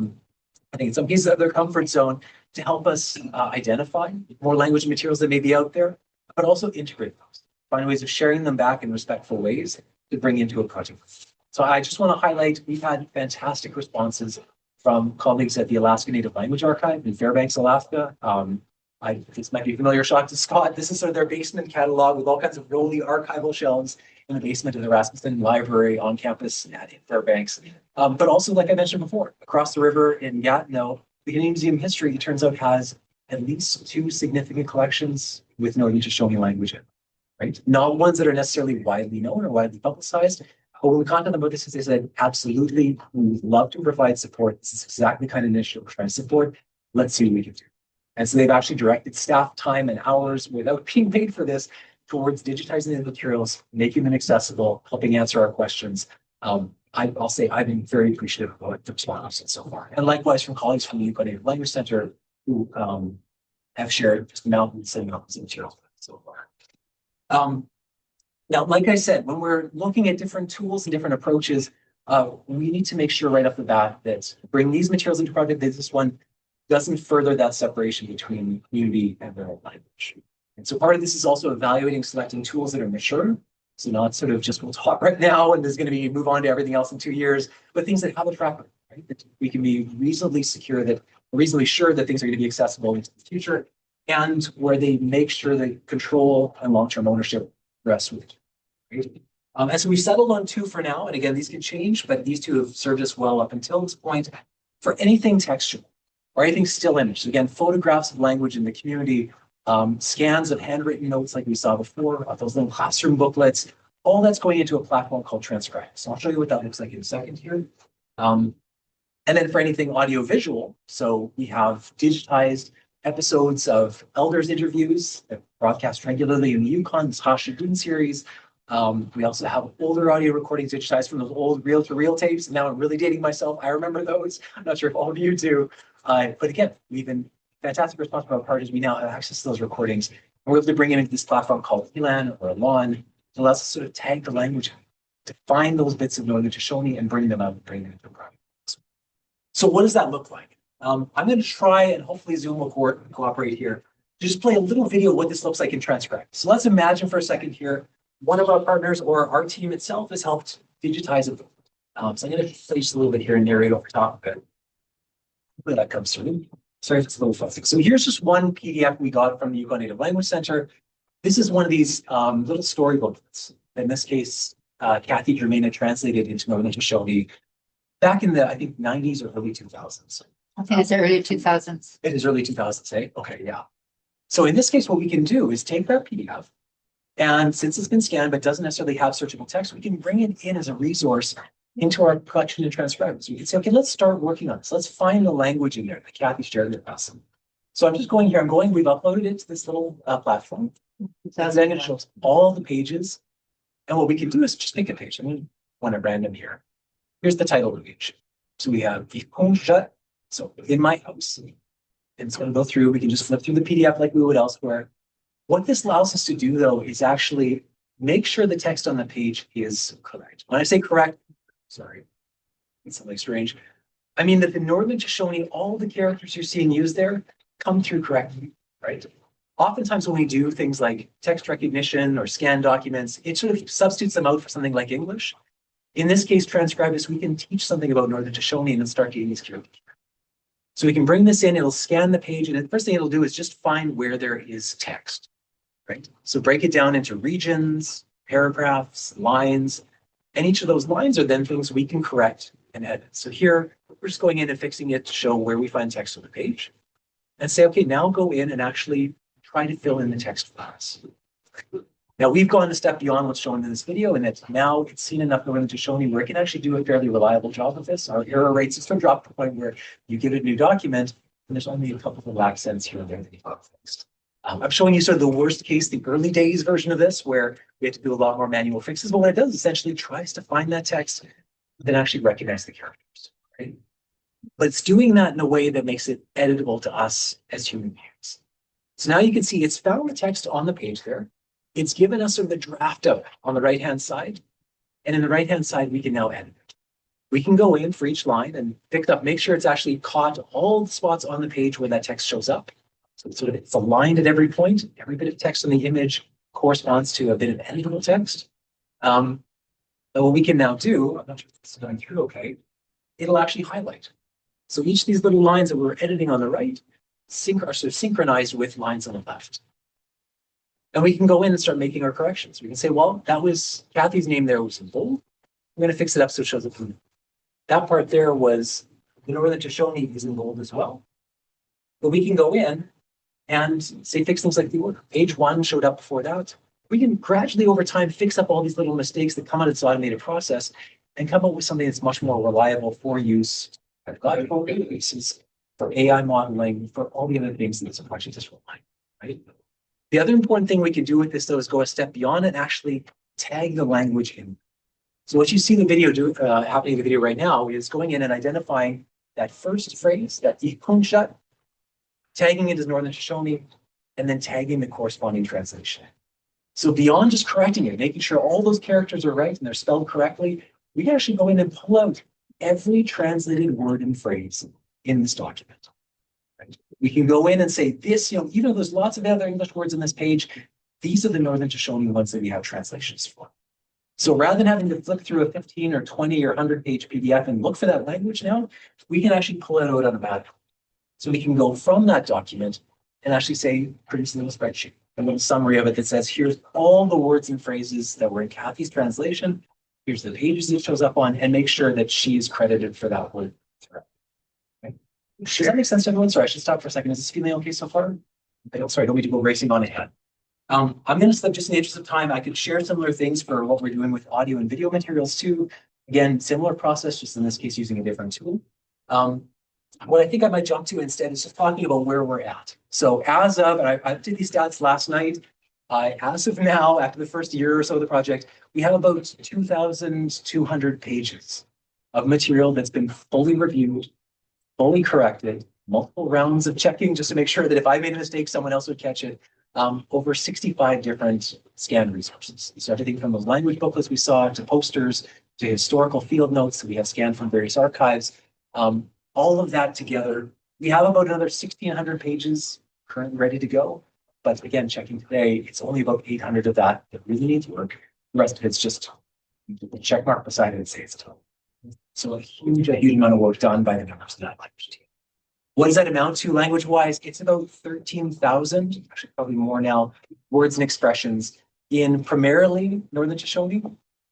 think in some cases out of their comfort zone to help us identify more language materials that may be out there, but also integrate those, find ways of sharing them back in respectful ways to bring into a project. So I just want to highlight, we've had fantastic responses from colleagues at the Alaska Native Language Archive in Fairbanks, Alaska. This might be familiar shot to Scott. This is sort of their basement catalog with all kinds of rolly archival shelves in the basement of the Rasmussen Library on campus in Fairbanks. But also, like I mentioned before, across the river in Gatineau, the Canadian Museum of History, it turns out, has at least 2 significant collections with Northern Shoshone language in, right? Not ones that are necessarily widely known or widely publicized. But when we contacted them about this, they said, absolutely, we would love to provide support. This is exactly the kind of initiative we're trying to support. Let's see what we can do. And so they've actually directed staff time and hours without being paid for this towards digitizing the materials, making them accessible, helping answer our questions. I'll say I've been very appreciative of the response so far. And likewise from colleagues from the Yukon Native Language Center who have shared just mountains and mountains of materials so far. Now, like I said, when we're looking at different tools and different approaches, we need to make sure right off the bat that bring these materials into project, that this one doesn't further that separation between community and their own language. And so part of this is also evaluating, selecting tools that are mature. So not sort of just we'll talk right now and there's going to be move on to everything else in 2 years, but things that have a track record, right? That we can be reasonably sure that things are going to be accessible into the future, and where they make sure that control and long-term ownership rests with it. Right? And so we've settled on 2 for now. And again, these can change, but these 2 have served us well up until this point. For anything textual or anything still image, so again, photographs of language in the community, scans of handwritten notes like we saw before, those little classroom booklets, all that's going into a platform called Transcribe. So I'll show you what that looks like in a second here. And then for anything audiovisual, so we have digitized episodes of elders interviews that broadcast regularly in the Yukon, this Hashigun series. We also have older audio recordings digitized from those old reel-to-reel tapes. Now I'm really dating myself. I remember those. I'm not sure if all of you do. But again, we've been fantastic response from our partners. We now have access to those recordings. And we're able to bring them into this platform called Elan or Elon. It allows us to sort of tag the language, to find those bits of Northern Shoshone and bring them out and bring them into the project. So what does that look like? I'm going to try, and hopefully Zoom will cooperate here, to just play a little video of what this looks like in Transcribe. So let's imagine for a second here, one of our partners or our team itself has helped digitize it. So I'm going to play just a little bit here and narrate over top of it. Hopefully that comes through. Sorry if it's a little fuzzy. So here's just one PDF we got from the Yukon Native Language Center. This is one of these little storybooks. In this case, Kathy Germain translated into Northern Shoshone back in the, I think, 90s or early 2000s. I think it's the early 2000s. It is early 2000s, eh? Okay, yeah. So in this case, what we can do is take that PDF, and since it's been scanned but doesn't necessarily have searchable text, we can bring it in as a resource into our collection and transcribe. So we can say, okay, let's start working on this. Let's find the language in there that Kathy shared with us. So I'm just going here. We've uploaded it to this little platform. So then it shows all the pages. And what we can do is just pick a page. I'm going to one at random here. Here's the title of the page. So we have the Shut. So in my house. And it's going to go through. We can just flip through the PDF like we would elsewhere. What this allows us to do, though, is actually make sure the text on the page is correct. When I say correct, sorry, it's something strange. I mean that the Northern Shoshone, all the characters you're seeing used there come through correctly, right? Oftentimes when we do things like text recognition or scan documents, it sort of substitutes them out for something like English. In this case, transcribe this, we can teach something about Northern Shoshone and then start getting these characters. So we can bring this in, it'll scan the page, and the first thing it'll do is just find where there is text, right? So break it down into regions, paragraphs, lines, and each of those lines are then things we can correct and edit. So here, we're just going in and fixing it to show where we find text on the page and say, okay, now go in and actually try to fill in the text for us. Now we've gone a step beyond what's shown in this video, and now it's seen enough Northern Shoshone where it can actually do a fairly reliable job of this. Our error rates have dropped to the point where you get a new document and there's only a couple of accents here and there that you have fixed. I'm showing you sort of the worst case, the early days version of this, where we had to do a lot more manual fixes. But what it does essentially tries to find that text, then actually recognize the characters, right? But it's doing that in a way that makes it editable to us as human beings. So now you can see it's found the text on the page there. It's given us sort of the draft of it on the right-hand side. And in the right-hand side, we can now edit it. We can go in for each line and pick up, make sure it's actually caught all the spots on the page where that text shows up. So it's aligned at every point. Every bit of text on the image corresponds to a bit of editable text. And what we can now do, I'm not sure if this is going through okay, it'll actually highlight. So each of these little lines that we're editing on the right are sort of synchronized with lines on the left. And we can go in and start making our corrections. We can say, well, that was Kathy's name there was in bold. I'm going to fix it up so it shows up. That part there was the Northern Shoshone is in bold as well. But we can go in and say fix things like the order. Page 1 showed up before that. We can gradually over time fix up all these little mistakes that come out of this automated process and come up with something that's much more reliable for use at logical databases, for AI modeling, for all the other things that this project is relying, right? The other important thing we can do with this, though, is go a step beyond and actually tag the language in. So what you see the video happening in the video right now is going in and identifying that first phrase, that shut, tagging it as Northern Shoshone, and then tagging the corresponding translation. So beyond just correcting it, making sure all those characters are right and they're spelled correctly, we can actually go in and pull out every translated word and phrase in this document. Right? We can go in and say this, even though there's lots of other English words in this page, these are the Northern Shoshone ones that we have translations for. So rather than having to flip through a 15 or 20 or 100-page PDF and look for that language now, we can actually pull it out on a map. So we can go from that document and actually say, produce a little spreadsheet, a little summary of it that says, here's all the words and phrases that were in Kathy's translation. Here's the pages it shows up on, and make sure that she is credited for that word. Okay. Does that make sense to everyone? Sorry, I should stop for a second. Is this feeling okay so far? Sorry, I don't need to go racing on ahead. I'm going to slip just in the interest of time. I could share similar things for what we're doing with audio and video materials too. Again, similar process, just in this case, using a different tool. What I think I might jump to instead is just talking about where we're at. So as of, and I did these stats last night, as of now, after the first year or so of the project, we have about 2,200 pages of material that's been fully reviewed, fully corrected, multiple rounds of checking just to make sure that if I made a mistake, someone else would catch it. Over 65 different scan resources. So everything from those language booklets we saw to posters to historical field notes that we have scanned from various archives. All of that together, we have about another 1,600 pages currently ready to go. But again, checking today, it's only about 800 of that really needs work. The rest of it's just a check mark beside it and say it's done. So a huge amount of work done by the members of that language team. What does that amount to language wise? It's about 13,000, actually probably more now, words and expressions in primarily Northern Shoshone,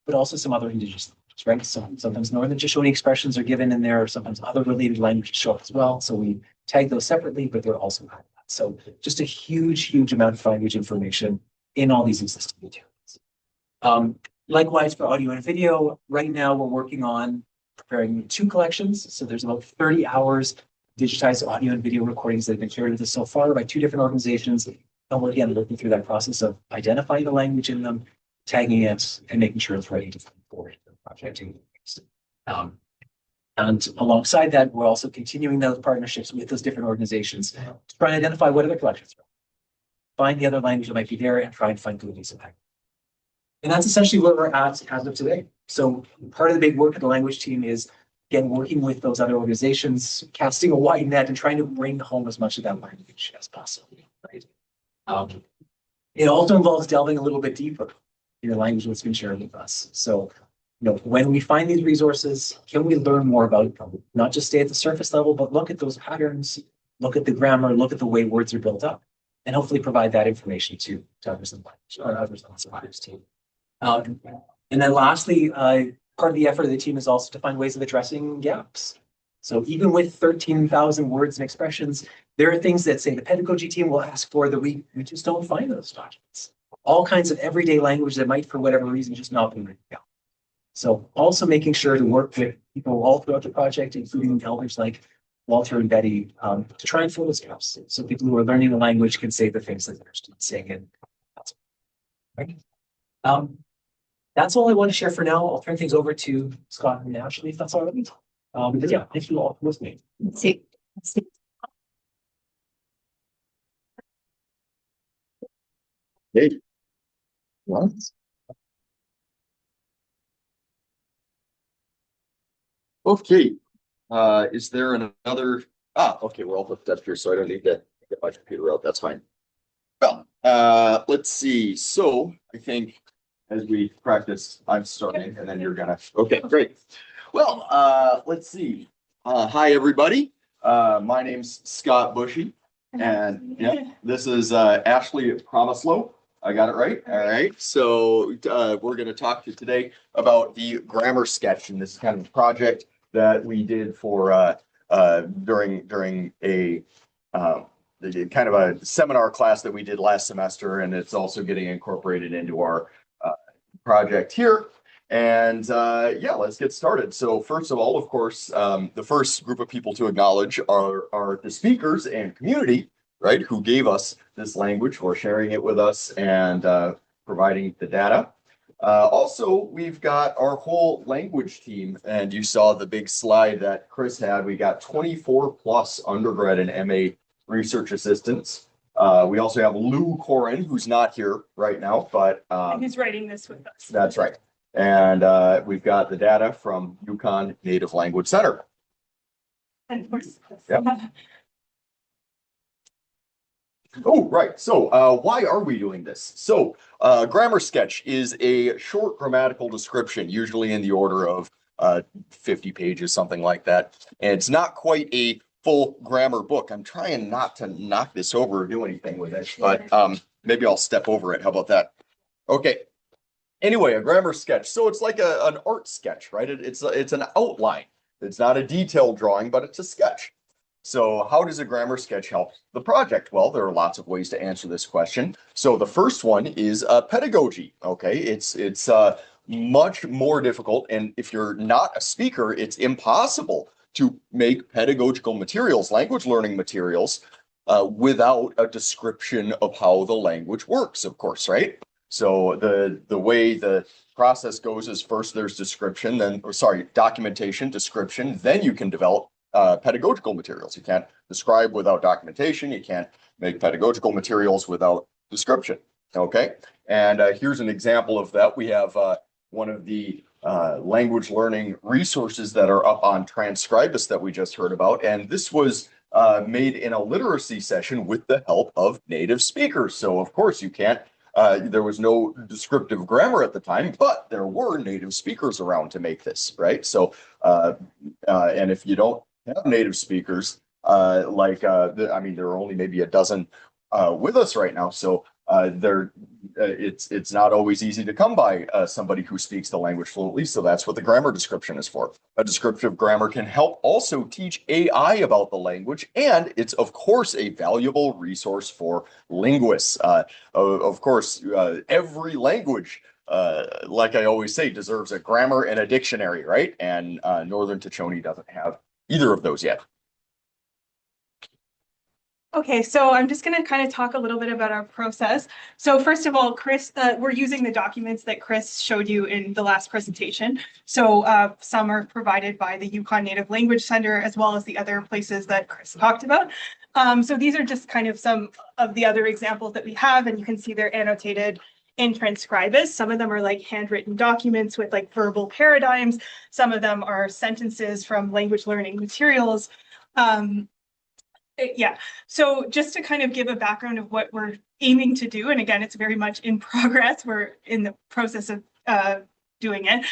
but also some other indigenous languages, right? So sometimes Northern Shoshone expressions are given in there, sometimes other related languages show up as well. So we tag those separately, but they're also kind of that. So just a huge amount of language information in all these existing materials. Likewise for audio and video, right now we're working on preparing 2 collections. So there's about 30 hours digitized audio and video recordings that have been shared with us so far by 2 different organizations. And we're again looking through that process of identifying the language in them, tagging it, and making sure it's ready to forward the project. And alongside that, we're also continuing those partnerships with those different organizations to try and identify what other collections are. Find the other language that might be there and try and find good use of that. And that's essentially where we're at as of today. So part of the big work of the language team is, again, working with those other organizations, casting a wide net and trying to bring home as much of that language as possible, right? It also involves delving a little bit deeper in the language that's been shared with us. So, when we find these resources, can we learn more about them? Not just stay at the surface level, but look at those patterns, look at the grammar, look at the way words are built up, and hopefully provide that information to others in the language or others on the language team. And then lastly, part of the effort of the team is also to find ways of addressing gaps. So even with 13,000 words and expressions, there are things that, say, the pedagogy team will ask for that we just don't find in those documents. All kinds of everyday language that might, for whatever reason, just not be written down. So also making sure to work with people all throughout the project, including elders like Walter and Betty, to try and fill those gaps. So people who are learning the language can say the things that they're interested in saying. And that's right. That's all I want to share for now. I'll turn things over to Scott and Ashley, if that's all right. But yeah, thank you all for listening. Let's see. Hey. What? Okay, is there another, okay, we're all hooked up here, so I don't need to get my computer out, that's fine. Well, let's see, so I think as we practice, I'm starting and then you're gonna, okay, great. Well, let's see, hi, everybody. My name's Scott Bushy, and yeah, this is Ashley Promislow. I got it right. All right. So we're going to talk to you today about the grammar sketch, and this is kind of a project that we did for during a kind of a seminar class that we did last semester, and it's also getting incorporated into our project here. And yeah, let's get started. So first of all, of course, the first group of people to acknowledge are the speakers and community, right, who gave us this language, for sharing it with us and providing the data. Also, we've got our whole language team, and you saw the big slide that Chris had. We got 24 plus undergrad and MA research assistants. We also have Lou Corin, who's not here right now, but he's writing this with us. That's right. And we've got the data from Yukon Native Language Center. And of course, yep. Oh, right. So why are we doing this? So grammar sketch is a short grammatical description, usually in the order of 50 pages, something like that. And it's not quite a full grammar book. I'm trying not to knock this over or do anything with it, but maybe I'll step over it. How about that? Okay. Anyway, a grammar sketch. So it's like an art sketch, right? It's an outline. It's not a detailed drawing, but it's a sketch. So how does a grammar sketch help the project? Well, there are lots of ways to answer this question. So the first one is pedagogy. Okay, it's much more difficult, and if you're not a speaker, it's impossible to make pedagogical materials, language learning materials, without a description of how the language works, of course, right? So the way the process goes is first there's description, then, or sorry, documentation, description, then you can develop pedagogical materials. You can't describe without documentation. You can't make pedagogical materials without description. Okay, and here's an example of that. We have one of the language learning resources that are up on Transcribus that we just heard about, and this was made in a literacy session with the help of native speakers. So of course you can't, there was no descriptive grammar at the time, but there were native speakers around to make this, right? So, and if you don't have native speakers, I mean, there are only maybe a dozen with us right now. So it's not always easy to come by somebody who speaks the language fluently. So that's what the grammar description is for. A descriptive grammar can help also teach AI about the language, and it's of course a valuable resource for linguists. Of course, every language, like I always say, deserves a grammar and a dictionary, right? And Northern Tachoni doesn't have either of those yet. Okay, so I'm just going to kind of talk a little bit about our process. So first of all, Chris, we're using the documents that Chris showed you in the last presentation. So some are provided by the Yukon Native Language Center, as well as the other places that Chris talked about. So these are just kind of some of the other examples that we have, and you can see they're annotated in Transcribus. Some of them are like handwritten documents with like verbal paradigms. Some of them are sentences from language learning materials. Yeah, so just to kind of give a background of what we're aiming to do, and again, it's very much in progress. We're in the process of doing it.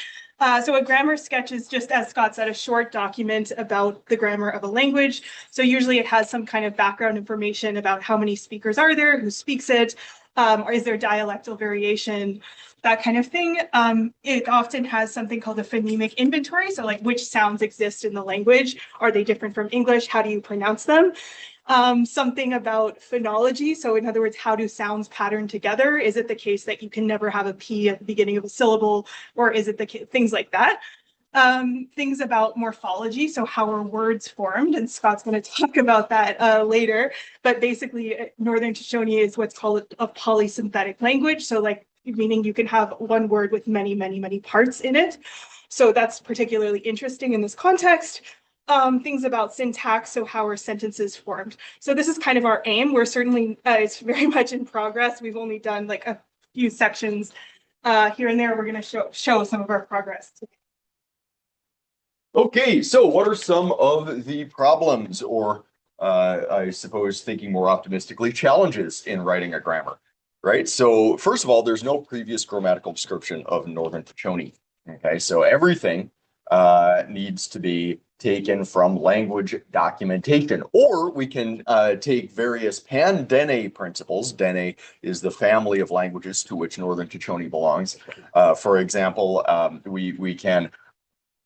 So a grammar sketch is, just as Scott said, a short document about the grammar of a language. So usually it has some kind of background information about how many speakers are there, who speaks it, or is there dialectal variation, that kind of thing. It often has something called a phonemic inventory. So like, which sounds exist in the language? Are they different from English? How do you pronounce them? Something about phonology. So in other words, how do sounds pattern together? Is it the case that you can never have a P at the beginning of a syllable, or is it things like that? Things about morphology, so how are words formed, and Scott's going to talk about that later. But basically, Northern Tachoni is what's called a polysynthetic language. So like, meaning you can have one word with many, many, many parts in it. So that's particularly interesting in this context. Things about syntax, so how are sentences formed? So this is kind of our aim. We're certainly, it's very much in progress. We've only done like a few sections here and there. We're going to show some of our progress. Okay, so what are some of the problems, or I suppose thinking more optimistically, challenges in writing a grammar, right? So first of all, there's no previous grammatical description of Northern Tachoni. Okay, so everything needs to be taken from language documentation, or we can take various Pan Dék'án principles. Dene is the family of languages to which Northern Tachoni belongs. For example, we can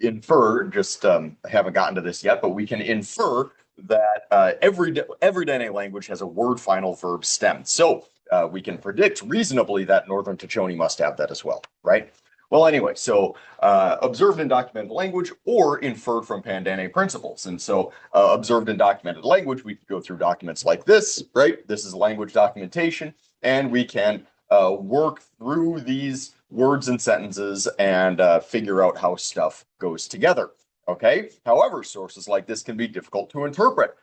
infer, just haven't gotten to this yet, but we can infer that every Dene language has a word final verb stem. So we can predict reasonably that Northern Tachoni must have that as well, right? Well, anyway, so observed in documented language or inferred from Pan Dék'án principles. And so observed in documented language, we could go through documents like this, right? This is language documentation, and we can work through these words and sentences and figure out how stuff goes together, okay? However, sources like this can be difficult to interpret.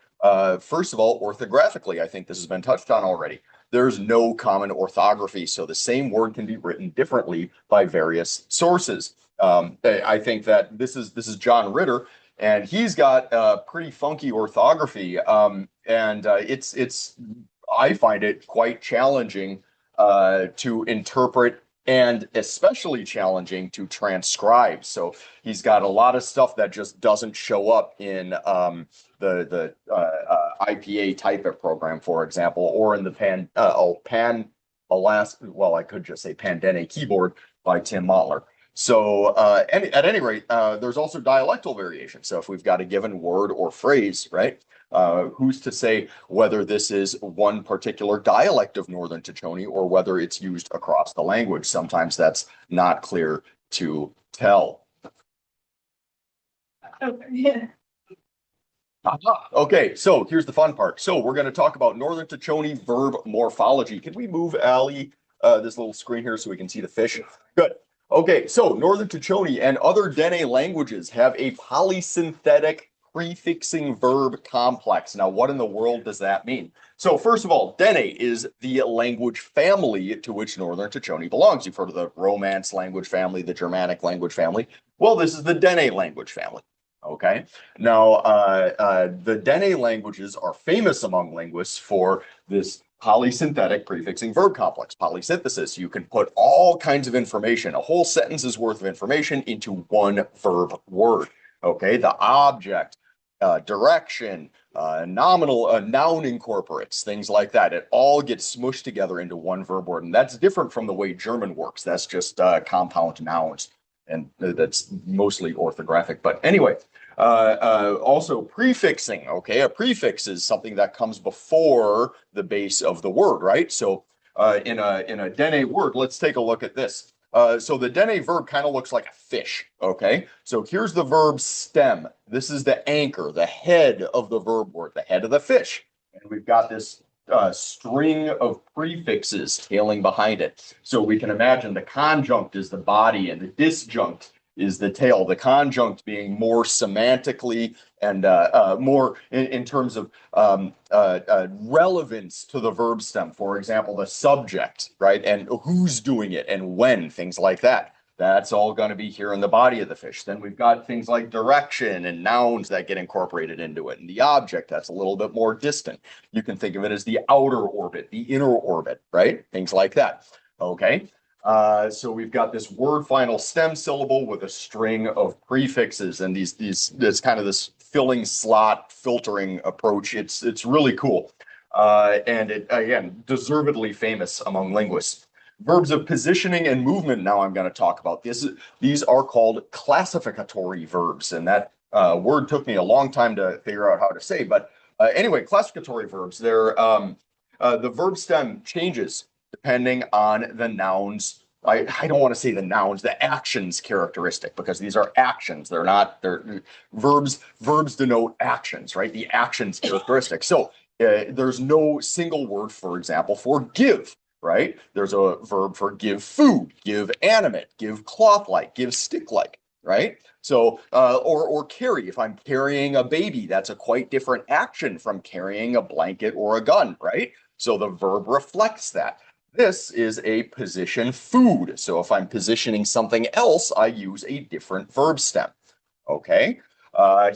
First of all, orthographically, I think this has been touched on already. There's no common orthography, so the same word can be written differently by various sources. I think that this is John Ritter, and he's got pretty funky orthography, and it's I find it quite challenging to interpret, and especially challenging to transcribe. So he's got a lot of stuff that just doesn't show up in the IPA typing program, for example, or in the Pan Dék'án keyboard by Tim Mottler. So at any rate, there's also dialectal variation. So if we've got a given word or phrase, right, who's to say whether this is one particular dialect of Northern Tachoni or whether it's used across the language? Sometimes that's not clear to tell. Okay. Okay, so here's the fun part. So we're going to talk about Northern Tachoni verb morphology. Can we move, Ali, this little screen here so we can see the fish? Good. Okay, so Northern Tachoni and other Dene languages have a polysynthetic prefixing verb complex. Now, what in the world does that mean? So first of all, Dene is the language family to which Northern Tachoni belongs. You've heard of the Romance language family, the Germanic language family. Well, this is the Dene language family. Okay. Now, the Dene languages are famous among linguists for this polysynthetic prefixing verb complex, polysynthesis. You can put all kinds of information, a whole sentence's worth of information into one verb word. Okay. The object, direction, nominal, noun incorporates, things like that. It all gets smushed together into one verb word. And that's different from the way German works. That's just compound nouns. And that's mostly orthographic. But anyway, also prefixing, okay? A prefix is something that comes before the base of the word, right? So in a Dene word, let's take a look at this. So the Dene verb kind of looks like a fish, okay? So here's the verb stem. This is the anchor, the head of the verb word, the head of the fish. And we've got this string of prefixes tailing behind it. So we can imagine the conjunct is the body and the disjunct is the tail. The conjunct being more semantically and more in terms of relevance to the verb stem. For example, the subject, right? And who's doing it and when, things like that. That's all going to be here in the body of the fish. Then we've got things like direction and nouns that get incorporated into it. And the object, that's a little bit more distant. You can think of it as the outer orbit, the inner orbit, right? Things like that. Okay. So we've got this word final stem syllable with a string of prefixes and this kind of this filling slot filtering approach. It's really cool. And it, again, deservedly famous among linguists. Verbs of positioning and movement, now I'm going to talk about this. These are called classificatory verbs, and that word took me a long time to figure out how to say. But anyway, classificatory verbs, they're the verb stem changes depending on the nouns. I don't want to say the nouns, the actions characteristic, because these are actions. They're verbs. Verbs denote actions, right? The actions characteristic. So there's no single word, for example, for give. Right? There's a verb for give food, give animate, give cloth-like, give stick-like, right? So, or carry. If I'm carrying a baby, that's a quite different action from carrying a blanket or a gun, right? So the verb reflects that. This is a position food. So if I'm positioning something else, I use a different verb stem. Okay.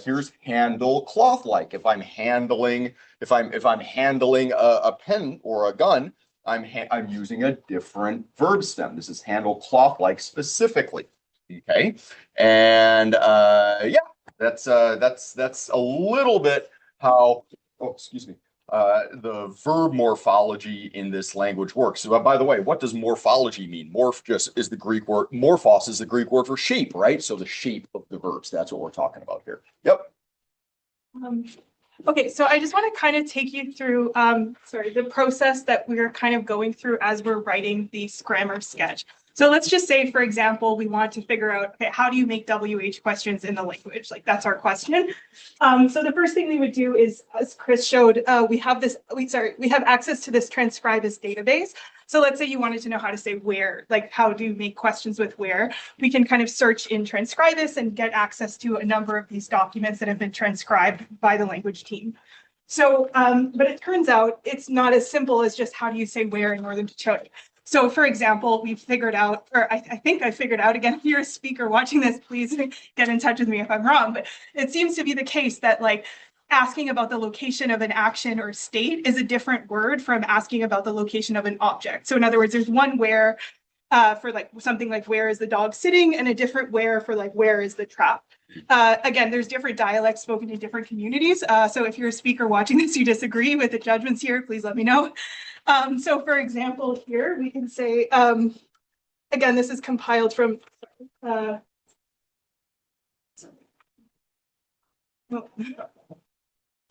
Here's handle cloth-like. If I'm handling a pen or a gun, I'm using a different verb stem. This is handle cloth-like specifically. Okay, and yeah, that's a little bit how. Oh, excuse me. The verb morphology in this language works. So, by the way, what does morphology mean? Morph just is the Greek word. Morphos is the Greek word for shape, right? So the shape of the verbs. That's what we're talking about here. Yep. Okay, so I just want to kind of take you through, the process that we're kind of going through as we're writing this grammar sketch. So let's just say, for example, we want to figure out, okay, how do you make WH questions in the language? Like that's our question. So the first thing we would do is, as Chris showed, we have access to this Transcribus database. So let's say you wanted to know how to say where, like how do you make questions with where. We can kind of search in Transcribus and get access to a number of these documents that have been transcribed by the language team. So, but it turns out it's not as simple as just how do you say where in Northern Dakota. So for example, we've figured out, or I think I figured out, again, if you're a speaker watching this, please get in touch with me if I'm wrong, but it seems to be the case that like asking about the location of an action or state is a different word from asking about the location of an object. So in other words, there's one where for like something like where is the dog sitting, and a different where for like where is the trap. Again, there's different dialects spoken in different communities. So if you're a speaker watching this, you disagree with the judgments here, please let me know. So for example, here we can say, again, this is compiled from,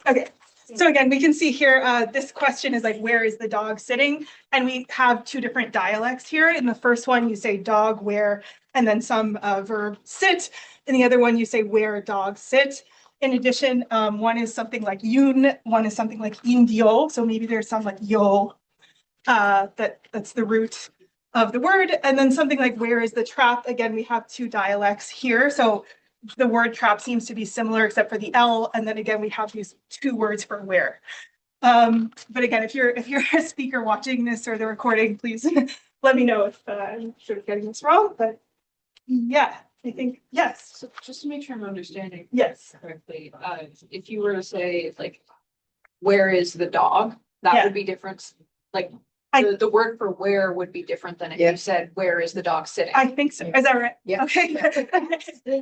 okay, so again, we can see here, this question is like, where is the dog sitting? And we have two different dialects here. In the first one, you say dog, where, and then some verb sit. In the other one, you say where dog sit. In addition, one is something like yun, one is something like indio. So maybe there's some like yo, that's the root of the word. And then something like where is the trap? Again, we have two dialects here. So the word trap seems to be similar except for the L. And then again, we have these two words for where. But again, if you're a speaker watching this or the recording, please let me know if I'm sort of getting this wrong. But yeah, I think, yes, So just to make sure I'm understanding yes. correctly, if you were to say like, where is the dog? That Yeah. would be different. Like, I- the word for where would be different than if Yeah. you said, where is the dog sitting? I think so. Is that right? Yeah. Okay.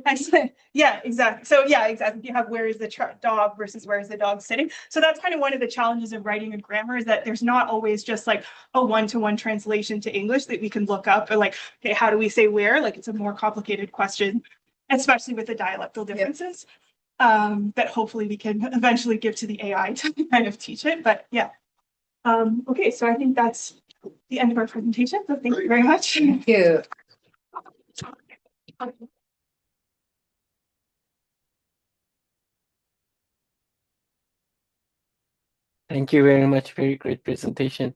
Excellent. Yeah, exactly. So yeah, exactly. You have where is the dog versus where is the dog sitting. So that's kind of one of the challenges of writing a grammar is that there's not always just like a one-to-one translation to English that we can look up or like, okay, how do we say where? Like it's a more complicated question, especially with the dialectal differences. That hopefully we can eventually give to the AI to kind of teach it. But yeah. Okay, so I think that's the end of our presentation. So thank you very much. Thank you. Thank you very much. Very great presentation.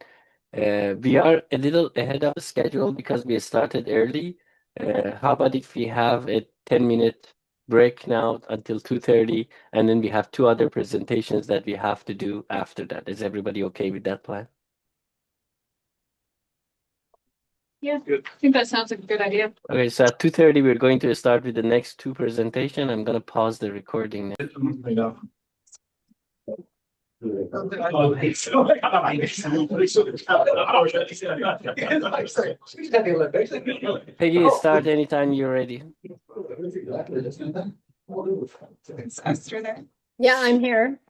We are a little ahead of the schedule because we started early. How about if we have a 10-minute break now until 2:30, and then we have two other presentations that we have to do after that. Is everybody okay with that plan? Yeah, I think that sounds like a good idea. Okay, so at 2:30, we're going to start with the next two presentation. I'm gonna pause the recording now. Peggy, start anytime you're ready. Is Esther there? Yeah, I'm here.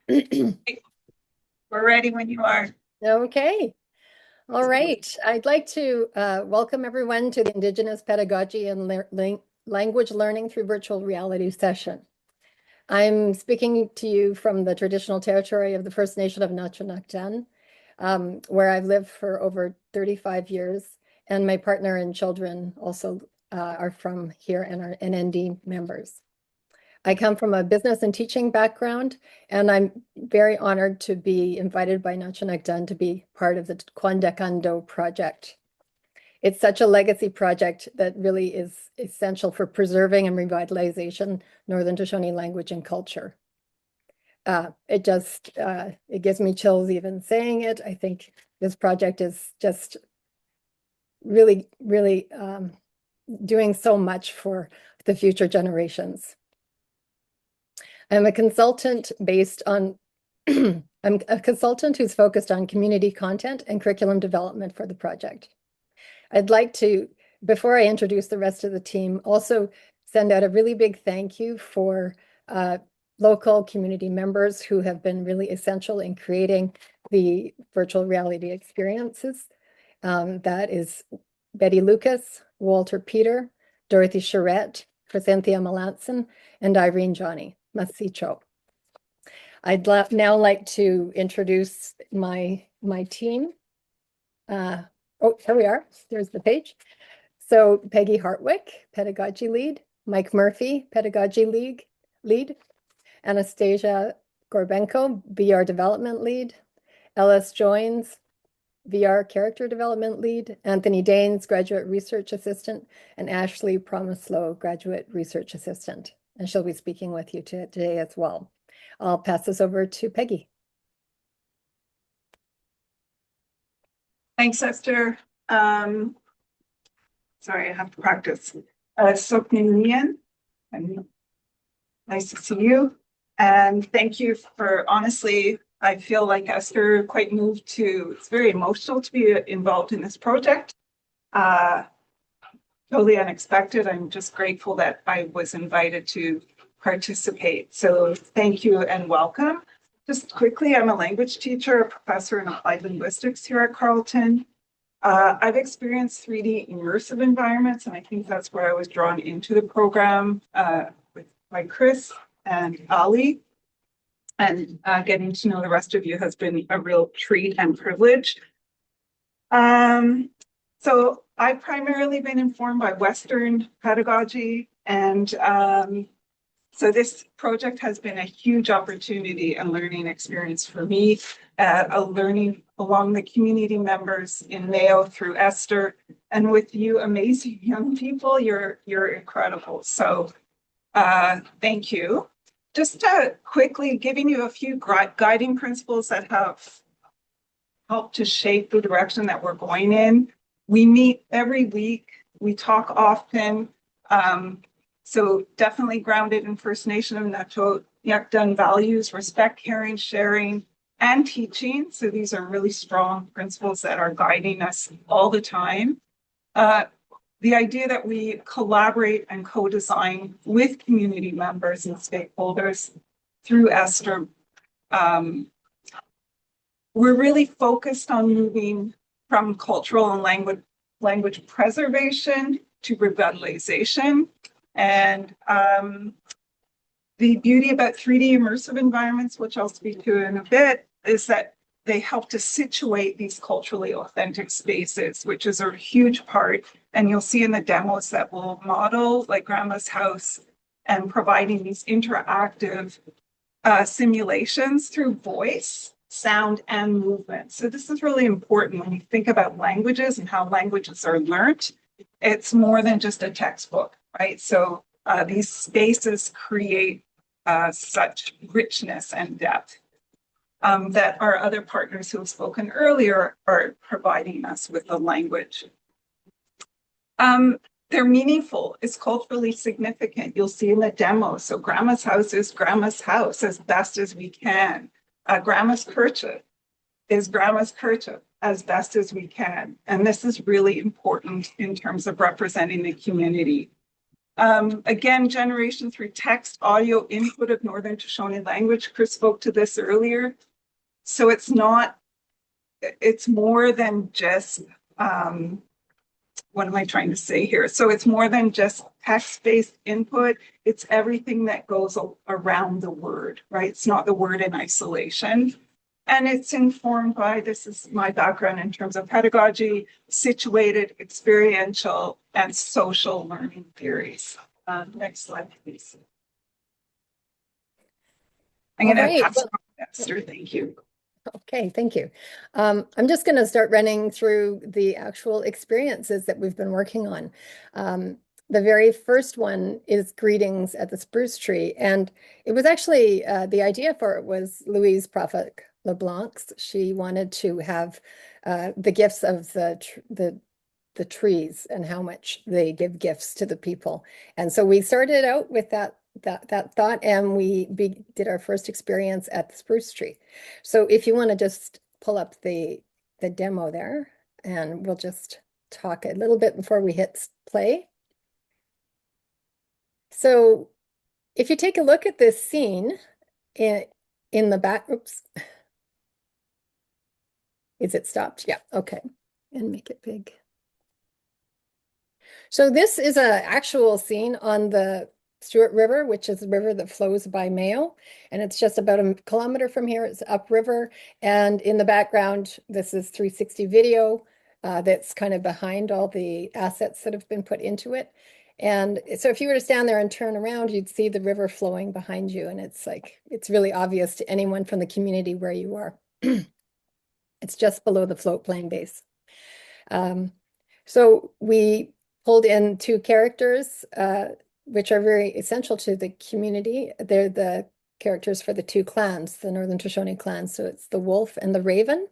We're ready when you are. Okay. All right. I'd like to welcome everyone to the Indigenous Pedagogy and Language Learning through Virtual Reality session. I'm speaking to you from the traditional territory of the First Nation of Kwän Dék'án, where I've lived for over 35 years, and my partner and children also are from here and are NND members. I come from a business and teaching background, and I'm very honored to be invited by Kwän Dék'án to be part of the Kwän Dék'án project. It's such a legacy project that really is essential for preserving and revitalization Northern Shoshone language and culture. It gives me chills even saying it. I think this project is just really, really doing so much for the future generations. I'm a consultant I'm a consultant who's focused on community content and curriculum development for the project. I'd like to, before I introduce the rest of the team, also send out a really big thank you for local community members who have been really essential in creating the virtual reality experiences. That is Betty Lucas, Walter Peter, Dorothy Charette, Cynthia Melanson, and Irene Johnny Masicho. I'd now like to introduce my team. Oh, here we are. There's the page. So Peggy Hartwick, Pedagogy Lead, Mike Murphy, Pedagogy Lead, Anastasia Gorbenko, VR Development Lead, Ellis Joins, VR Character Development Lead, Anthony Daines, Graduate Research Assistant, and Ashley Promislow, Graduate Research Assistant. And she'll be speaking with you today as well. I'll pass this over to Peggy. Thanks, Esther. Sorry, I have to practice. Sokninian, nice to see you. And thank you for, honestly, I feel like Esther quite moved to, it's very emotional to be involved in this project. Totally unexpected. I'm just grateful that I was invited to participate. So thank you and welcome. Just quickly, I'm a language teacher, a professor in applied linguistics here at Carleton. I've experienced 3D immersive environments, and I think that's where I was drawn into the program by Chris and Ali. And getting to know the rest of you has been a real treat and privilege. So I've primarily been informed by Western pedagogy, and so this project has been a huge opportunity and learning experience for me, a learning along the community members in Mayo through Esther, and with you amazing young people, you're incredible. So thank you. Just quickly giving you a few guiding principles that have helped to shape the direction that we're going in. We meet every week, we talk often. So definitely grounded in First Nation and Natoyakdun values, respect, caring, sharing, and teaching. So these are really strong principles that are guiding us all the time. The idea that we collaborate and co-design with community members and stakeholders through Esther. We're really focused on moving from cultural and language preservation to revitalization. And the beauty about 3D immersive environments, which I'll speak to in a bit, is that they help to situate these culturally authentic spaces, which is a huge part. And you'll see in the demos that we'll model, like Grandma's House, and providing these interactive simulations through voice, sound, and movement. So this is really important when you think about languages and how languages are learnt. It's more than just a textbook, right? So these spaces create such richness and depth that our other partners who have spoken earlier are providing us with the language. They're meaningful, it's culturally significant. You'll see in the demo. So Grandma's House is Grandma's house as best as we can. Grandma's Kerchief is Grandma's Kerchief as best as we can. And this is really important in terms of representing the community. Again, generation through text, audio input of Northern Shoshone language. Chris spoke to this earlier. So it's more than just, what am I trying to say here? So it's more than just text-based input. It's everything that goes around the word, right? It's not the word in isolation. And it's informed by, this is my background in terms of pedagogy, situated, experiential, and social learning theories. Next slide, please. I'm going to pass it on to Esther. Thank you. Okay, thank you. I'm just going to start running through the actual experiences that we've been working on. The very first one is greetings at the spruce tree. And it was actually, the idea for it was Louise Prophet LeBlanc's. She wanted to have the gifts of the trees and how much they give gifts to the people. And so we started out with that thought, and we did our first experience at the spruce tree. So if you want to just pull up the demo there, and we'll just talk a little bit before we hit play. So if you take a look at this scene in the back, oops. Is it stopped? Yeah, okay. And make it big. So this is an actual scene on the Stewart River, which is the river that flows by Mayo. And it's just about a kilometer from here. It's upriver. And in the background, this is 360 video that's kind of behind all the assets that have been put into it. And so if you were to stand there and turn around, you'd see the river flowing behind you. And it's like, it's really obvious to anyone from the community where you are. It's just below the float plane base. So we pulled in two characters, which are very essential to the community. They're the characters for the two clans, the Northern Shoshone clans. So it's the wolf and the raven.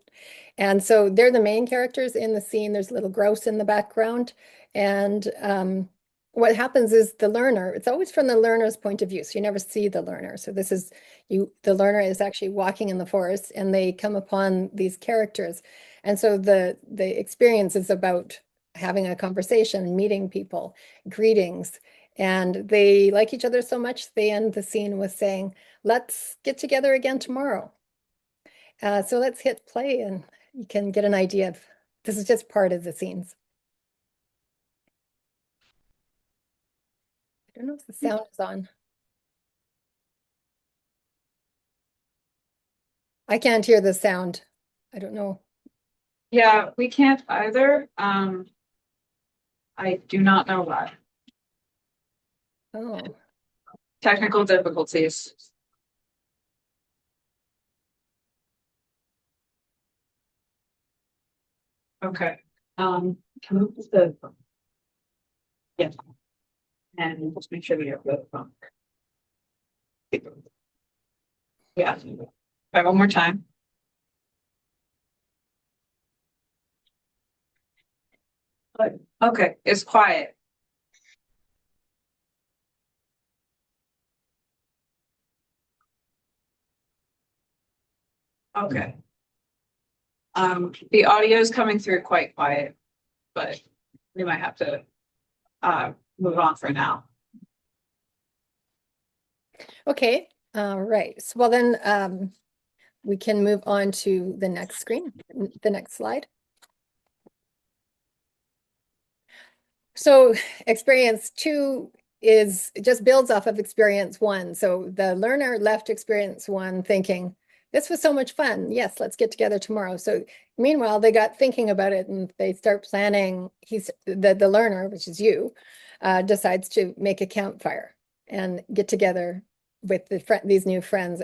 And so they're the main characters in the scene. There's a little grouse in the background. And what happens is the learner, it's always from the learner's point of view. So you never see the learner. So this is the learner is actually walking in the forest, and they come upon these characters. And so the experience is about having a conversation, meeting people, greetings. And they like each other so much, they end the scene with saying, let's get together again tomorrow. So let's hit play, and you can get an idea of, this is just part of the scenes. I don't know if the sound is on. I can't hear the sound. I don't know. Yeah, we can't either. I do not know why. Oh, Technical difficulties. Okay. Can we put the yeah, and just make sure we have the phone. Yeah. All right, one more time. Okay, it's quiet. Okay. The audio is coming through quite quiet, but we might have to move on for now. Okay, right. So, well then, we can move on to the next screen, the next slide. So experience 2 is just builds off of experience 1. So the learner left experience 1 thinking, this was so much fun. Yes, let's get together tomorrow. So meanwhile, they got thinking about it and they start planning. The learner, which is you, decides to make a campfire and get together with these new friends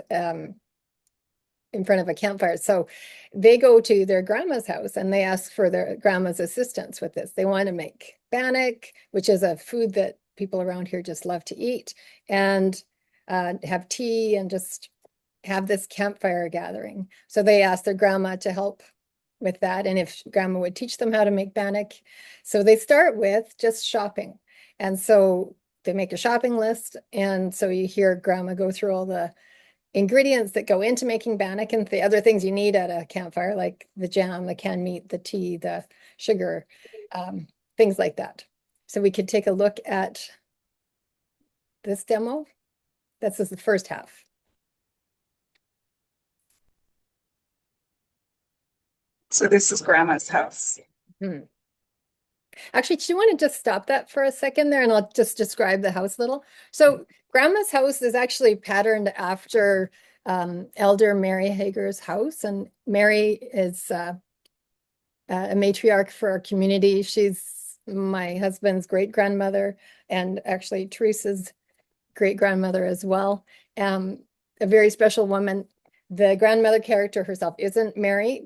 in front of a campfire. So they go to their grandma's house and they ask for their grandma's assistance with this. They want to make bannock, which is a food that people around here just love to eat, and have tea and just have this campfire gathering. So they asked their grandma to help with that, and if grandma would teach them how to make bannock. So they start with just shopping. And so they make a shopping list. And so you hear grandma go through all the ingredients that go into making bannock and the other things you need at a campfire, like the jam, the canned meat, the tea, the sugar, things like that. So we could take a look at this demo. This is the first half. So this is grandma's house. Actually, do you want to just stop that for a second there and I'll just describe the house a little? So grandma's house is actually patterned after Elder Mary Hager's house. And Mary is a matriarch for our community. She's my husband's great-grandmother and actually Teresa's great-grandmother as well. A very special woman. The grandmother character herself isn't Mary,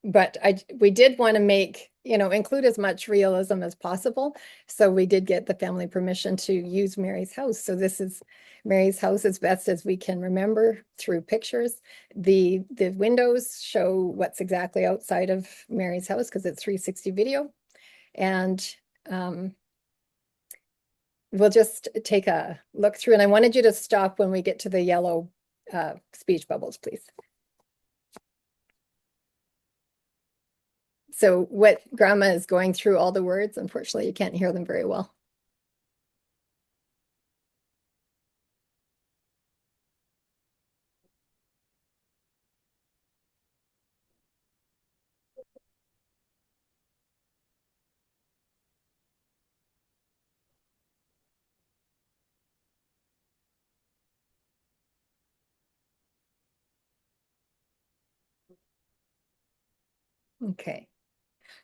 but we did want to make, include as much realism as possible. So we did get the family permission to use Mary's house. So this is Mary's house as best as we can remember through pictures. The windows show what's exactly outside of Mary's house because it's 360 video. And we'll just take a look through. And I wanted you to stop when we get to the yellow speech bubbles, please. So what grandma is going through all the words, unfortunately, you can't hear them very well. Okay.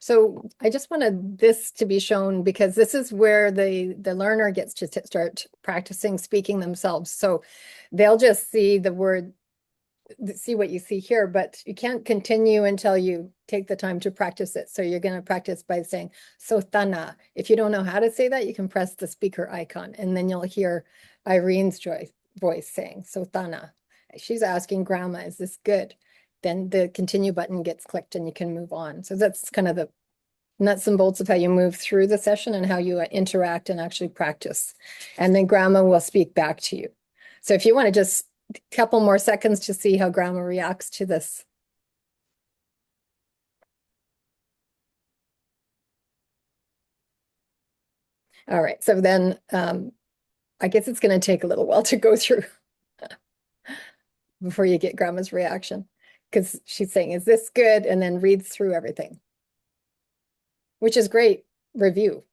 So I just wanted this to be shown because this is where the learner gets to start practicing speaking themselves. So they'll just see the word, see what you see here, but you can't continue until you take the time to practice it. So you're going to practice by saying sotana. If you don't know how to say that, you can press the speaker icon and then you'll hear Irene's voice saying sotana. She's asking grandma, is this good? Then the continue button gets clicked and you can move on. So that's kind of the nuts and bolts of how you move through the session and how you interact and actually practice. And then grandma will speak back to you. So if you want to just a couple more seconds to see how grandma reacts to this. All right, so then I guess it's going to take a little while to go through before you get grandma's reaction, because she's saying, is this good? And then reads through everything, which is great review.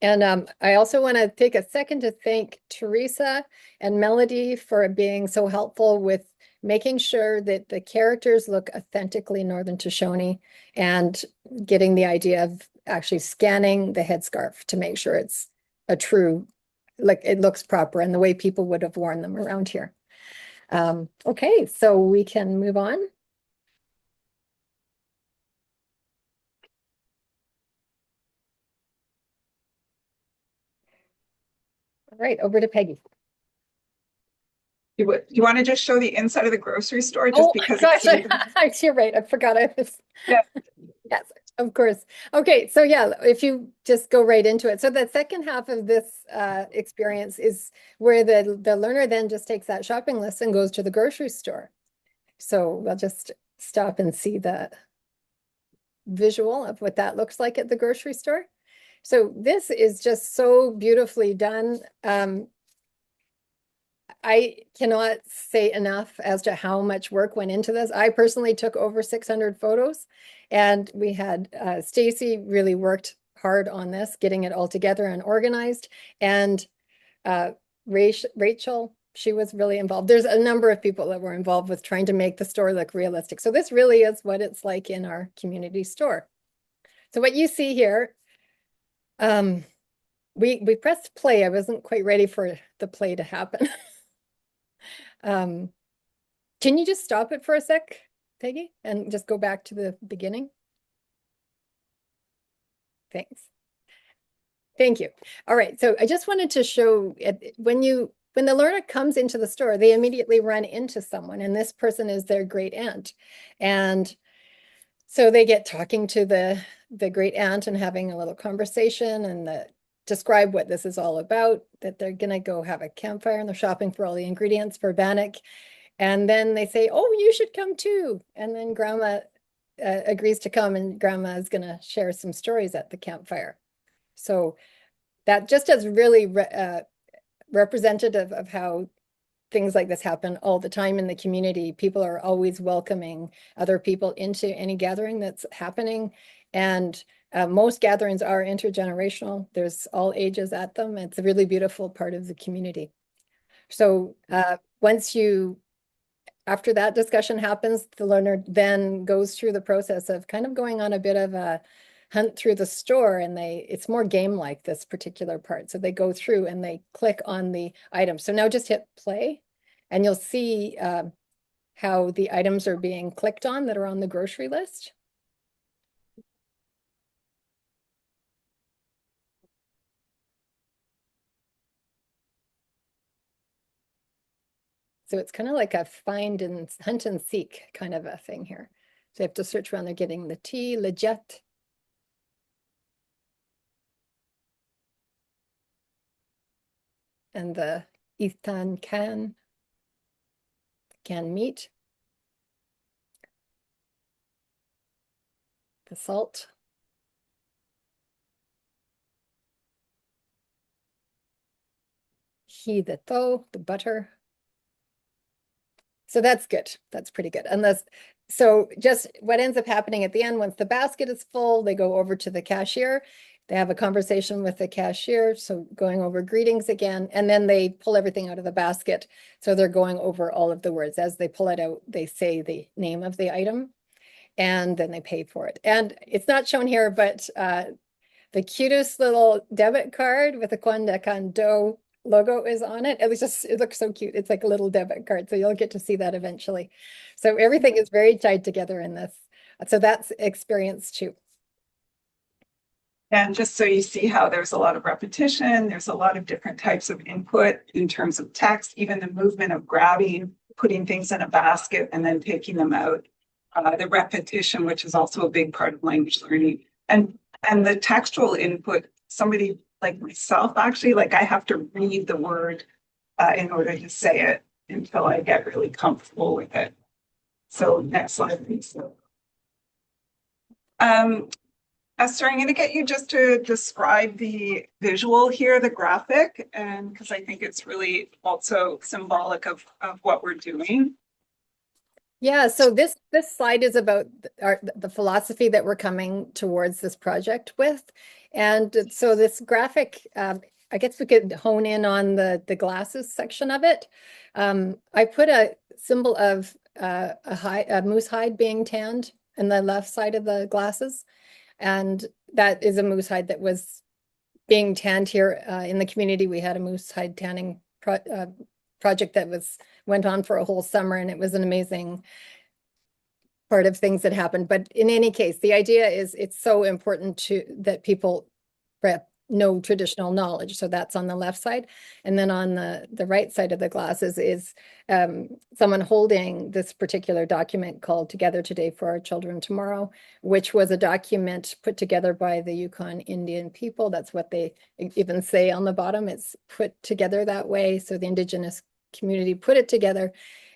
And I also want to take a second to thank Teresa and Melody for being so helpful with making sure that the characters look authentically Northern Shoshone and getting the idea of actually scanning the headscarf to make sure it's a true, like it looks proper and the way people would have worn them around here. Okay, so we can move on. All right, over to Peggy. You want to just show the inside of the grocery store just Oh because? gosh, it's- you're right. I forgot I was. Yeah. Yes, of course. Okay, so yeah, if you just go right into it. So the second half of this experience is where the learner then just takes that shopping list and goes to the grocery store. So we'll just stop and see the visual of what that looks like at the grocery store. So this is just so beautifully done. I cannot say enough as to how much work went into this. I personally took over 600 photos, and we had Stacy really worked hard on this, getting it all together and organized. And Rachel, she was really involved. There's a number of people that were involved with trying to make the store look realistic. So this really is what it's like in our community store. So what you see here, we pressed play. I wasn't quite ready for the play to happen. Can you just stop it for a sec, Peggy, and just go back to the beginning? Thanks. Thank you. All right, so I just wanted to show it, when the learner comes into the store, they immediately run into someone, and this person is their great aunt. And so they get talking to the great aunt and having a little conversation and describe what this is all about, that they're gonna go have a campfire and they're shopping for all the ingredients for bannock. And then they say, oh, you should come too. And then grandma agrees to come, and grandma is gonna share some stories at the campfire. So that just is really representative of how things like this happen all the time in the community. People are always welcoming other people into any gathering that's happening. And most gatherings are intergenerational. There's all ages at them. It's a really beautiful part of the community. So after that discussion happens, the learner then goes through the process of kind of going on a bit of a hunt through the store, and it's more game-like, this particular part. So they go through and they click on the item. So now just hit play, and you'll see how the items are being clicked on that are on the grocery list. So it's kind of like a hunt and seek kind of a thing here. So you have to search around. They're getting the tea, legette. And the Ethan can meat. The salt. The butter. So that's good. That's pretty good. So just what ends up happening at the end, once the basket is full, they go over to the cashier. They have a conversation with the cashier, so going over greetings again, and then they pull everything out of the basket. So they're going over all of the words. As they pull it out, they say the name of the item, and then they pay for it. And it's not shown here, but the cutest little debit card with a Kwän Dék'án dough logo is on it. It looks so cute. It's like a little debit card. So you'll get to see that eventually. So everything is very tied together in this. So that's experience too. And just so you see how there's a lot of repetition, there's a lot of different types of input in terms of text, even the movement of grabbing, putting things in a basket and then taking them out. The repetition, which is also a big part of language learning. And the textual input, somebody like myself, actually, like I have to read the word in order to say it until I get really comfortable with it. So next slide, please. Esther, I'm going to get you just to describe the visual here, the graphic, and because I think it's really also symbolic of what we're doing. Yeah, so this slide is about the philosophy that we're coming towards this project with. And so this graphic, I guess we could hone in on the glasses section of it. I put a symbol of a moose hide being tanned in the left side of the glasses. And that is a moose hide that was being tanned here in the community. We had a moose hide tanning project that went on for a whole summer, and it was an amazing part of things that happened. But in any case, the idea is it's so important that people no traditional knowledge. So that's on the left side. And then on the right side of the glasses is someone holding this particular document called Together Today for Our Children Tomorrow, which was a document put together by the Yukon Indian people. That's what they even say on the bottom. It's put together that way. So the Indigenous community put it together,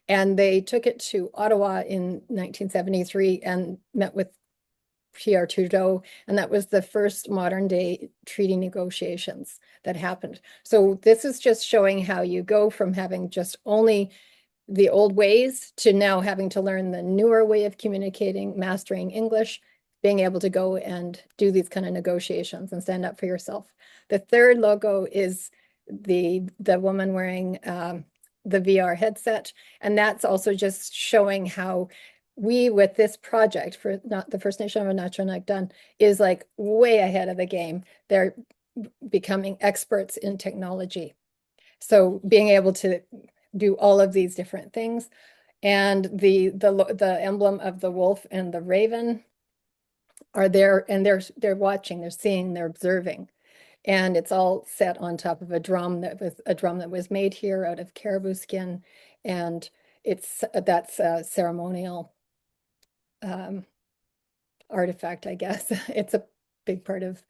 and they took it to Ottawa in 1973 and met with Pierre Trudeau, and that was the first modern day treaty negotiations that happened. So this is just showing how you go from having just only the old ways to now having to learn the newer way of communicating, mastering English, being able to go and do these kind of negotiations and stand up for yourself. The third logo is the woman wearing the VR headset, and that's also just showing how we, with this project for not the First Nation of Kwän, is like way ahead of the game. They're becoming experts in technology. So being able to do all of these different things, and the emblem of the wolf and the raven are there, and they're watching, they're seeing, they're observing. And it's all set on top of a drum that was made here out of caribou skin, and that's a ceremonial artifact, I guess. It's a big part of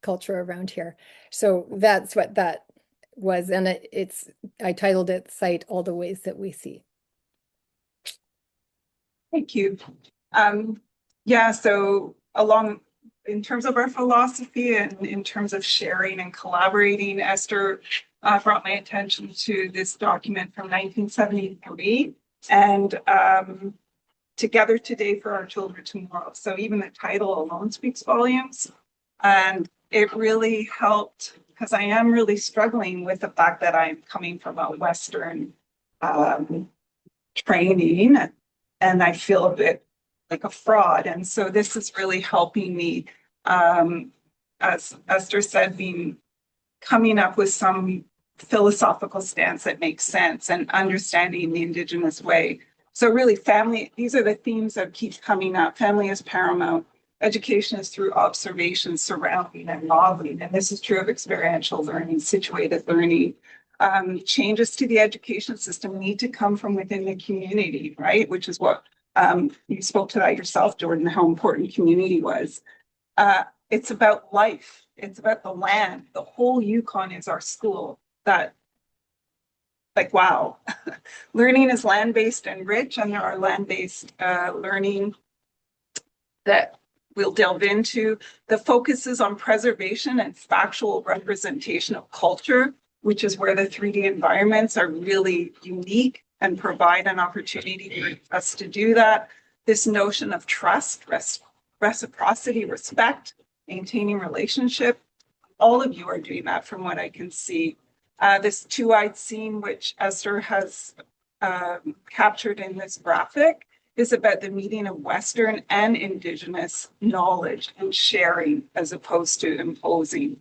culture around here. So that's what that was, and I titled it "Cite All the Ways That We See." Thank you. Yeah, so in terms of our philosophy and in terms of sharing and collaborating, Esther brought my attention to this document from 1973, and Together Today for Our Children Tomorrow. So even the title alone speaks volumes. And it really helped because I am really struggling with the fact that I'm coming from a Western training, and I feel a bit like a fraud. And so this is really helping me, as Esther said, coming up with some philosophical stance that makes sense and understanding the Indigenous way. So really family, these are the themes that keep coming up. Family is paramount. Education is through observation, surrounding, and modeling. And this is true of experiential learning, situated learning. Changes to the education system need to come from within the community, right? Which is what you spoke to that yourself, Jordan, how important community was. It's about life. It's about the land. The whole Yukon is our school. Like, wow. Learning is land-based and rich, and there are land-based learning that we'll delve into. The focus is on preservation and factual representation of culture, which is where the 3D environments are really unique and provide an opportunity for us to do that. This notion of trust, reciprocity, respect, maintaining relationship. All of you are doing that from what I can see. This two-eyed scene, which Esther has captured in this graphic, is about the meeting of Western and Indigenous knowledge and sharing as opposed to imposing.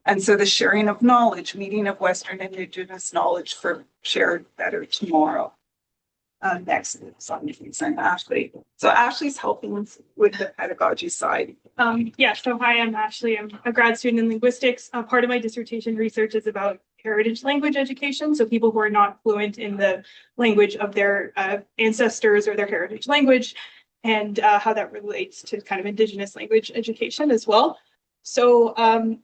And so the sharing of knowledge, meeting of Western and Indigenous knowledge for shared better tomorrow. Next is on Ashley. So Ashley's helping with the pedagogy side. Yeah, so hi, I'm Ashley. I'm a grad student in linguistics. Part of my dissertation research is about heritage language education. So people who are not fluent in the language of their ancestors or their heritage language, and how that relates to kind of Indigenous language education as well. So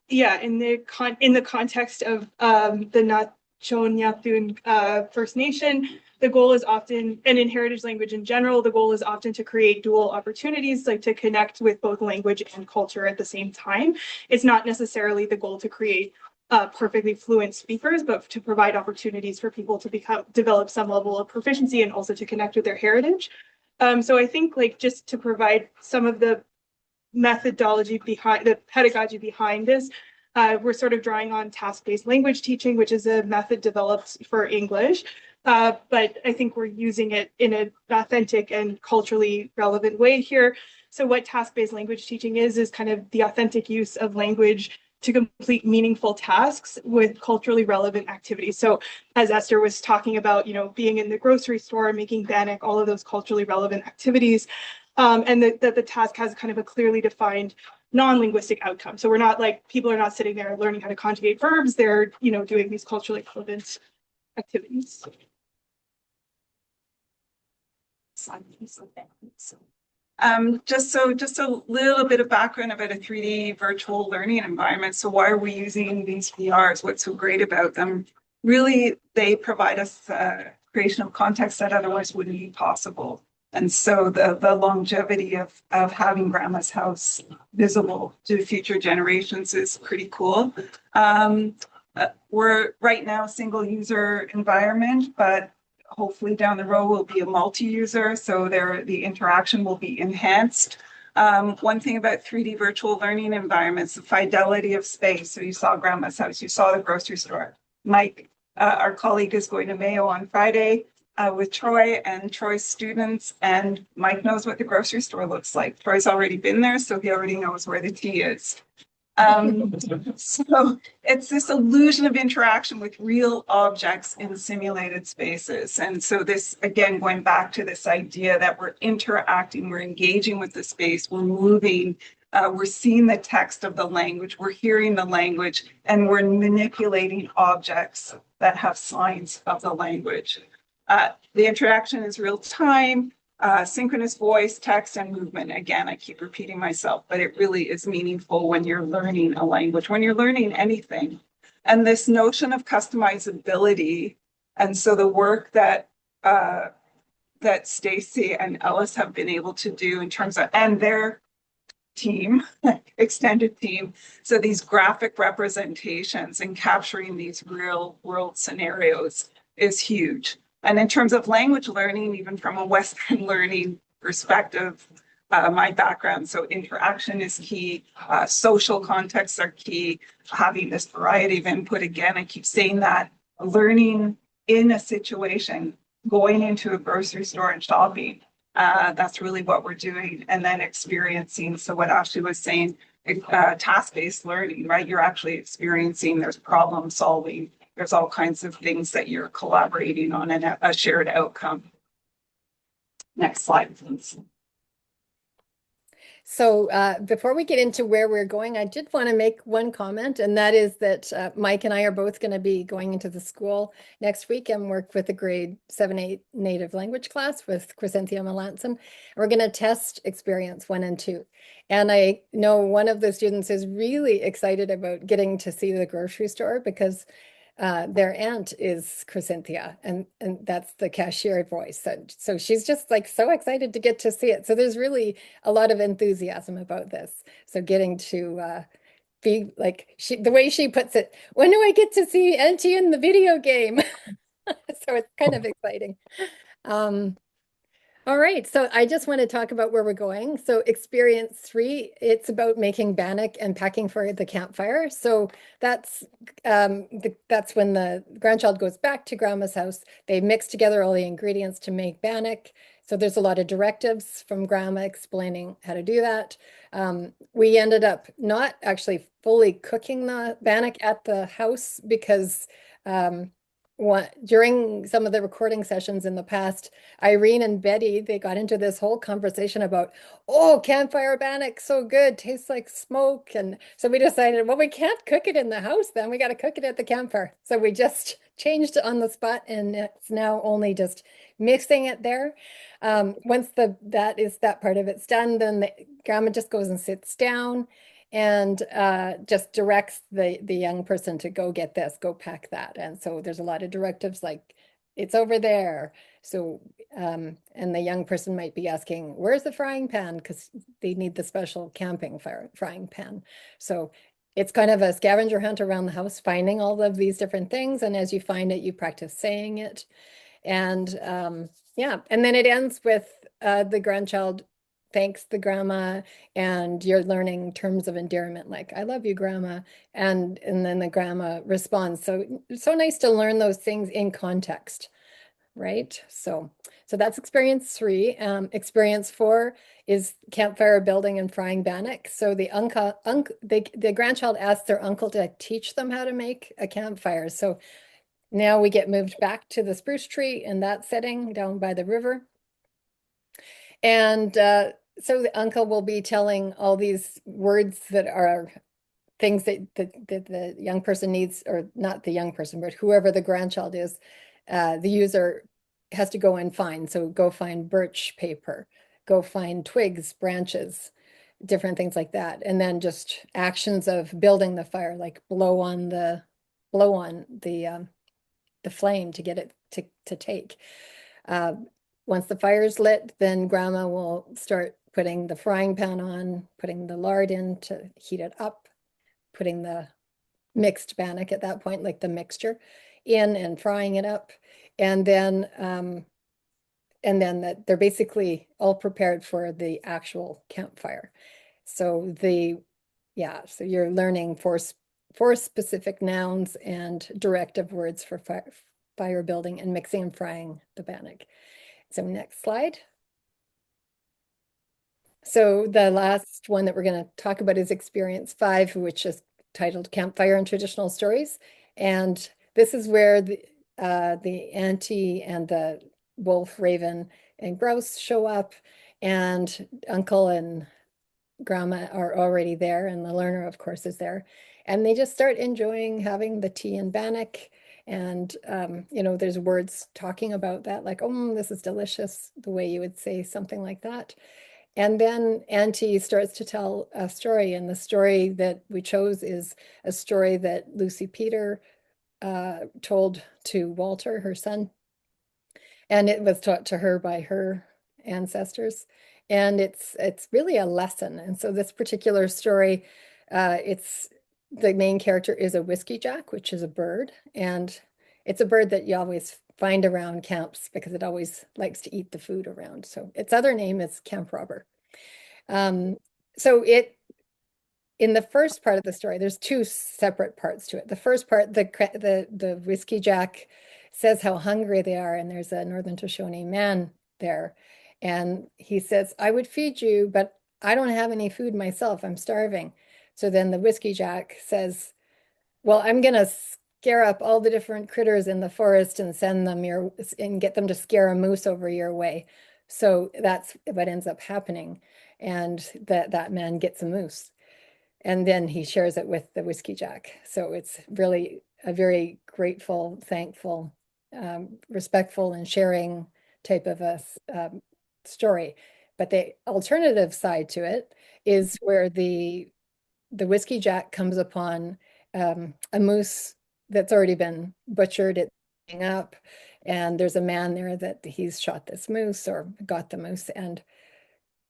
yeah, in the context of the Natchon First Nation, the goal is often, and in heritage language in general, the goal is often to create dual opportunities, like to connect with both language and culture at the same time. It's not necessarily the goal to create perfectly fluent speakers, but to provide opportunities for people to develop some level of proficiency and also to connect with their heritage. So I think like just to provide some of the methodology behind the pedagogy behind this, we're sort of drawing on task-based language teaching, which is a method developed for English. But I think we're using it in an authentic and culturally relevant way here. So what task-based language teaching is kind of the authentic use of language to complete meaningful tasks with culturally relevant activities. So as Esther was talking about, you know, being in the grocery store, making bannock, all of those culturally relevant activities, and that the task has kind of a clearly defined non-linguistic outcome. So we're not like, people are not sitting there learning how to conjugate verbs. They're, you know, doing these culturally relevant activities. Just a little bit of background about a 3D virtual learning environment. So why are we using these VRs? What's so great about them? Really, they provide us creation of context that otherwise wouldn't be possible. And so the longevity of having Grandma's house visible to future generations is pretty cool. We're right now a single user environment, but hopefully down the road will be a multi-user, so the interaction will be enhanced. One thing about 3D virtual learning environments, the fidelity of space. So you saw Grandma's house, you saw the grocery store. Mike, our colleague, is going to Mayo on Friday with Troy and Troy's students, and Mike knows what the grocery store looks like. Troy's already been there, so he already knows where the tea is. So it's this illusion of interaction with real objects in simulated spaces. And so this, again, going back to this idea that we're interacting, we're engaging with the space, we're moving, we're seeing the text of the language, we're hearing the language, and we're manipulating objects that have signs of the language. The interaction is real time. Synchronous voice, text, and movement. Again, I keep repeating myself, but it really is meaningful when you're learning a language, when you're learning anything. And this notion of customizability, and so the work that Stacy and Ellis have been able to do in terms of, and their team, extended team, so these graphic representations and capturing these real world scenarios is huge. And in terms of language learning, even from a Western learning perspective, my background, so interaction is key, social contexts are key, having this variety of input. Again, I keep saying that, learning in a situation, going into a grocery store and shopping, that's really what we're doing. And then experiencing, so what Ashley was saying, task-based learning, right? You're actually experiencing, there's problem solving. There's all kinds of things that you're collaborating on and a shared outcome. Next slide, please. So before we get into where we're going, I did want to make one comment, and that is that Mike and I are both going to be going into the school next week and work with a grade 7-8 native language class with Crescentia Melanson. We're going to test experience 1 and 2. And I know one of the students is really excited about getting to see the grocery store because their aunt is Crescentia, and that's the cashier voice. And so she's just like so excited to get to see it. So there's really a lot of enthusiasm about this. So getting to be like, the way she puts it, when do I get to see Auntie in the video game? So it's kind of exciting. All right, so I just want to talk about where we're going. So experience 3, it's about making bannock and packing for the campfire. So that's when the grandchild goes back to Grandma's house. They mix together all the ingredients to make bannock. So there's a lot of directives from Grandma explaining how to do that. We ended up not actually fully cooking the bannock at the house because during some of the recording sessions in the past, Irene and Betty, they got into this whole conversation about, oh, campfire bannock, so good, tastes like smoke. And so we decided, well, we can't cook it in the house then, we got to cook it at the campfire. So we just changed it on the spot, and it's now only just mixing it there. Once that part of it's done, then Grandma just goes and sits down and just directs the young person to go get this, go pack that. And so there's a lot of directives like, it's over there. So, and the young person might be asking, where's the frying pan? Because they need the special camping frying pan. So it's kind of a scavenger hunt around the house, finding all of these different things. And as you find it, you practice saying it. And yeah, and then it ends with the grandchild thanks the grandma, and you're learning terms of endearment like, I love you, Grandma. And then the grandma responds. So it's so nice to learn those things in context, right? So that's experience 3. Experience 4 is campfire building and frying bannock. So the grandchild asks their uncle to teach them how to make a campfire. So now we get moved back to the spruce tree in that setting down by the river. And so the uncle will be telling all these words that are things that the young person needs, or not the young person, but whoever the grandchild is, the user has to go and find. So go find birch paper, go find twigs, branches, different things like that. And then just actions of building the fire, like blow on the flame to get it to take. Once the fire's lit, then grandma will start putting the frying pan on, putting the lard in to heat it up, putting the mixed bannock at that point, like the mixture, in and frying it up. And then that they're basically all prepared for the actual campfire. So so you're learning four specific nouns and directive words for fire building and mixing and frying the bannock. So next slide. So the last one that we're going to talk about is experience 5, which is titled Campfire and Traditional Stories. And this is where the auntie and the wolf, raven, and grouse show up, and uncle and grandma are already there, and the learner, of course, is there. And they just start enjoying having the tea and bannock. And, there's words talking about that, like, oh, this is delicious, the way you would say something like that. And then Auntie starts to tell a story, and the story that we chose is a story that Lucy Peter told to Walter, her son. And it was taught to her by her ancestors. And it's really a lesson. And so this particular story, the main character is a whiskey jack, which is a bird. And it's a bird that you always find around camps because it always likes to eat the food around. So its other name is camp robber. In the first part of the story, there's 2 separate parts to it. The first part, the whiskey jack says how hungry they are, and there's a Northern Shoshone man there, and he says, I would feed you, but I don't have any food myself. I'm starving. So then the whiskey jack says, well, I'm gonna scare up all the different critters in the forest and send them and get them to scare a moose over your way. So that's what ends up happening, and that man gets a moose. And then he shares it with the whiskey jack. So it's really a very grateful, thankful, respectful, and sharing type of a story. But the alternative side to it is where the whiskey jack comes upon a moose that's already been butchered, it's up, and there's a man there that he's shot this moose or got the moose, and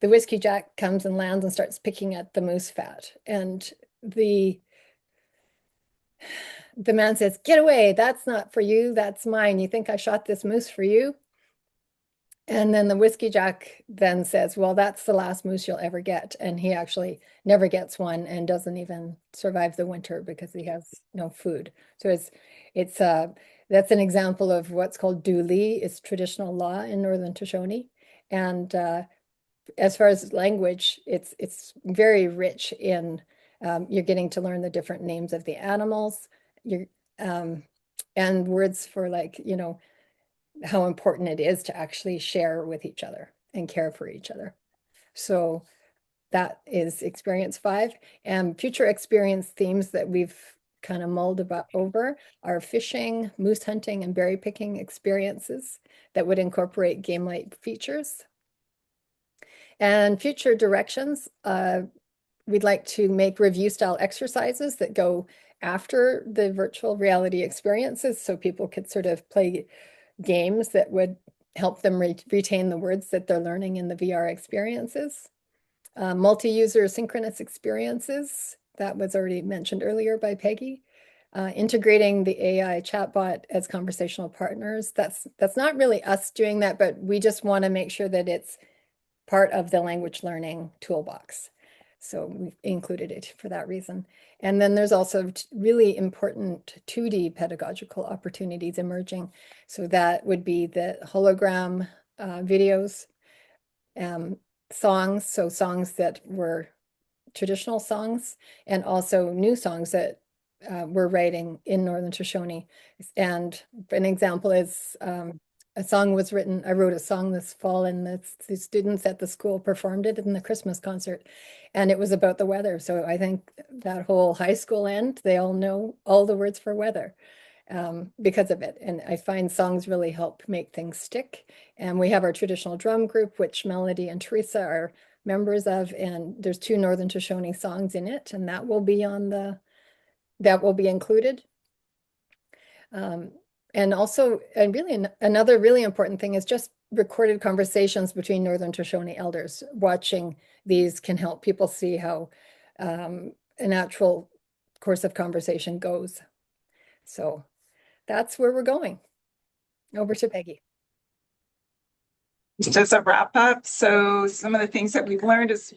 the whiskey jack comes and lands and starts picking at the moose fat. And the man says, get away, that's not for you, that's mine. You think I shot this moose for you? And then the whiskey jack then says, well, that's the last moose you'll ever get. And he actually never gets one and doesn't even survive the winter because he has no food. So that's an example of what's called Dooley. It's traditional law in Northern Shoshone. And as far as language, it's very rich in you're getting to learn the different names of the animals, and words for, like, how important it is to actually share with each other and care for each other. So that is experience 5. And future experience themes that we've kind of mulled over are fishing, moose hunting, and berry picking experiences that would incorporate game-like features. And future directions, we'd like to make review style exercises that go after the virtual reality experiences, so people could sort of play games that would help them retain the words that they're learning in the VR experiences. Multi-user synchronous experiences, that was already mentioned earlier by Peggy. Integrating the AI chatbot as conversational partners. That's not really us doing that, but we just want to make sure that it's part of the language learning toolbox. So we've included it for that reason. And then there's also really important 2D pedagogical opportunities emerging. So that would be the hologram videos, songs, so songs that were traditional songs, and also new songs that we're writing in Northern Shoshone. And an example is a song was written. I wrote a song this fall, and the students at the school performed it in the Christmas concert, and it was about the weather. So I think that whole high school end, they all know all the words for weather because of it. And I find songs really help make things stick. And we have our traditional drum group, which Melody and Teresa are members of, and there's 2 Northern Shoshone songs in it, and that will be included. And also, and really another really important thing is just recorded conversations between Northern Shoshone elders. Watching these can help people see how a natural course of conversation goes. So that's where we're going. Over to Peggy. Just as a wrap up, so some of the things that we've learned is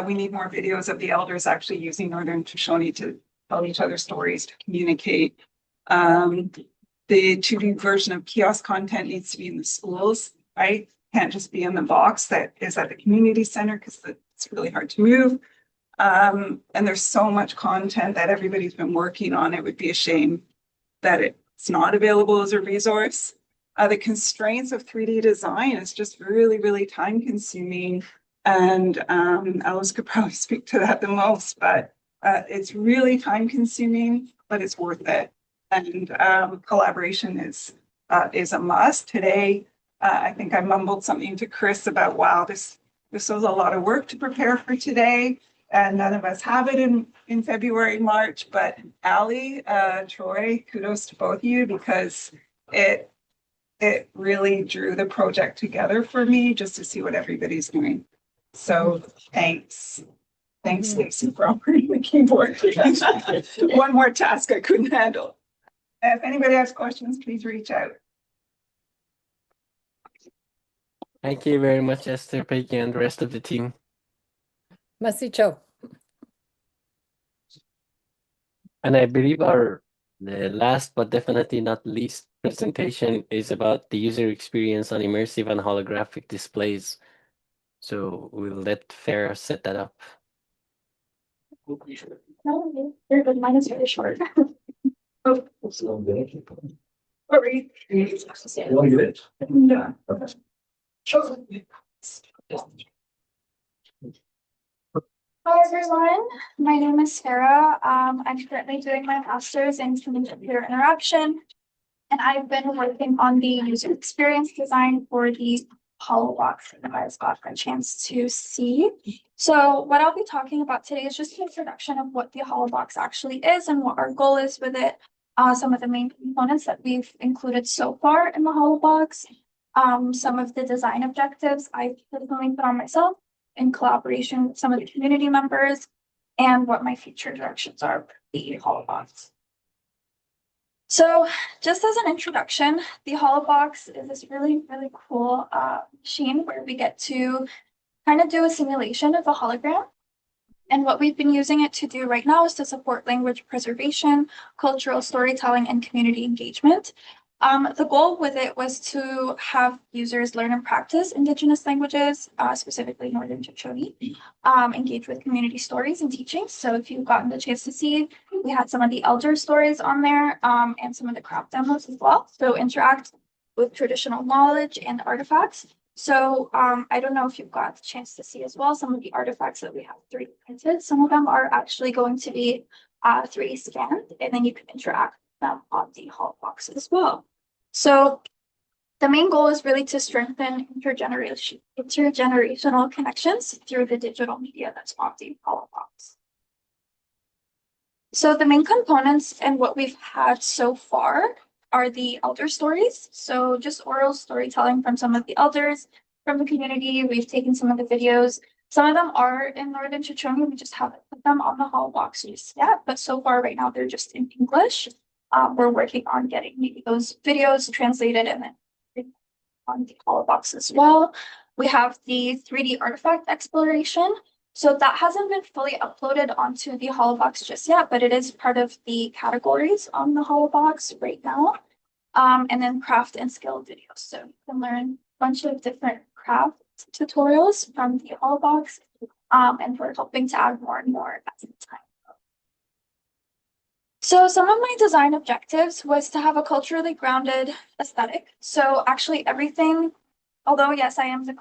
we need more videos of the elders actually using Northern Shoshone to tell each other stories, to communicate. The 2D version of kiosk content needs to be in the schools, right? Can't just be in the box that is at the community center because it's really hard to move. And there's so much content that everybody's been working on. It would be a shame that it's not available as a resource. The constraints of 3D design is just really, really time consuming. And Alice could probably speak to that the most, but it's really time consuming, but it's worth it. And collaboration is a must. Today, I think I mumbled something to Chris about, wow, this was a lot of work to prepare for today. And none of us have it in February, March, but Ali, Troy, kudos to both of you because it really drew the project together for me just to see what everybody's doing. So thanks. Thanks, Stacey, for operating the keyboard. One more task I couldn't handle. If anybody has questions, please reach out. Thank you very much, Esther, Peggy, and the rest of the team. Masicho. And I believe the last but definitely not least presentation is about the user experience on immersive and holographic displays. So we'll let Farah set that up. No, you're good. Mine is very short. Oh, sorry. You want to get it? No. Okay. Hi everyone, my name is Sarah. I'm currently doing my master's in human-computer interaction, and I've been working on the user experience design for the HoloBox that you guys got a chance to see. So what I'll be talking about today is just an introduction of what the HoloBox actually is and what our goal is with it. Some of the main components that we've included so far in the HoloBox. Some of the design objectives I've personally put on myself in collaboration with some of the community members, and what my future directions are for the HoloBox. So just as an introduction, the HoloBox is this really, really cool machine where we get to kind of do a simulation of a hologram. And what we've been using it to do right now is to support language preservation, cultural storytelling, and community engagement. The goal with it was to have users learn and practice Indigenous languages, specifically Northern Shoshone, engage with community stories and teachings. So if you've gotten the chance to see, we had some of the elder stories on there and some of the craft demos as well. So interact with traditional knowledge and artifacts. So I don't know if you've got the chance to see as well some of the artifacts that we have 3D printed. Some of them are actually going to be 3D scanned, and then you can interact with them on the HoloBox as well. So the main goal is really to strengthen intergenerational connections through the digital media that's on the HoloBox. So the main components and what we've had so far are the elder stories. So just oral storytelling from some of the elders from the community. We've taken some of the videos. Some of them are in Northern Shoshone. We just haven't put them on the HoloBox just yet, but so far right now they're just in English. We're working on getting maybe those videos translated and then on the HoloBox as well. We have the 3D artifact exploration. So that hasn't been fully uploaded onto the HoloBox just yet, but it is part of the categories on the HoloBox right now. And then craft and skill videos. So you can learn a bunch of different craft tutorials from the HoloBox. And we're hoping to add more and more as the time goes. So some of my design objectives was to have a culturally grounded aesthetic. So actually everything, although yes, I am the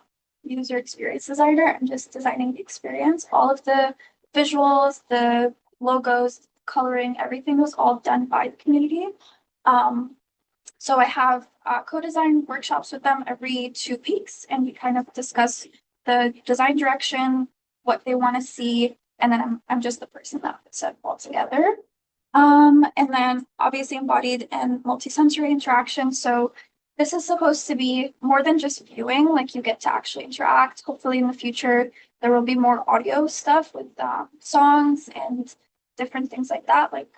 user experience designer, I'm just designing the experience. All of the visuals, the logos, coloring, everything was all done by the community. So I have co-design workshops with them every 2 weeks, and we kind of discuss the design direction, what they want to see, and then I'm just the person that puts it all together. And then obviously embodied and multisensory interaction. So this is supposed to be more than just viewing, like you get to actually interact. Hopefully in the future, there will be more audio stuff with songs and different things like that. Like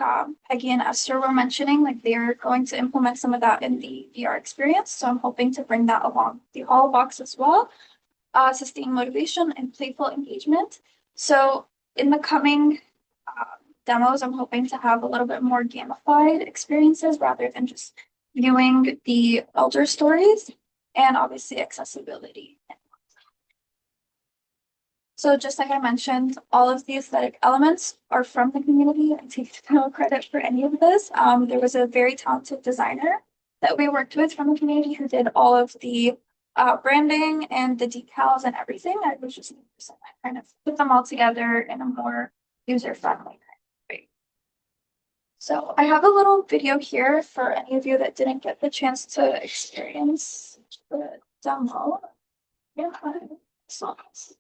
Peggy and Esther were mentioning, like they're going to implement some of that in the VR experience. So I'm hoping to bring that along the Hall box as well. Sustain motivation and playful engagement. So in the coming demos, I'm hoping to have a little bit more gamified experiences rather than just viewing the elder stories, and obviously accessibility. So just like I mentioned, all of the aesthetic elements are from the community. I take no credit for any of this. There was a very talented designer that we worked with from the community who did all of the branding and the decals and everything. I was just kind of put them all together in a more user-friendly way. So I have a little video here for any of you that didn't get the chance to experience the demo. Yeah, songs.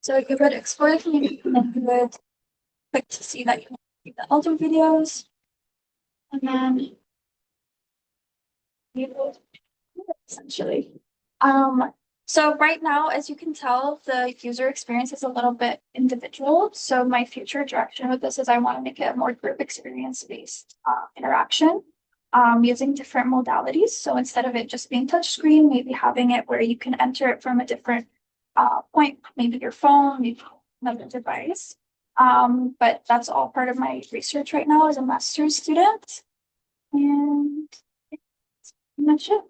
So you would explore the community, and then you would click to see that you can see the elder videos, and then you would essentially. So right now, as you can tell, the user experience is a little bit individual. So my future direction with this is I want to make it a more group experience based interaction using different modalities. So instead of it just being touchscreen, maybe having it where you can enter it from a different point, maybe your phone, maybe another device. But that's all part of my research right now as a master's student. And that's pretty much it.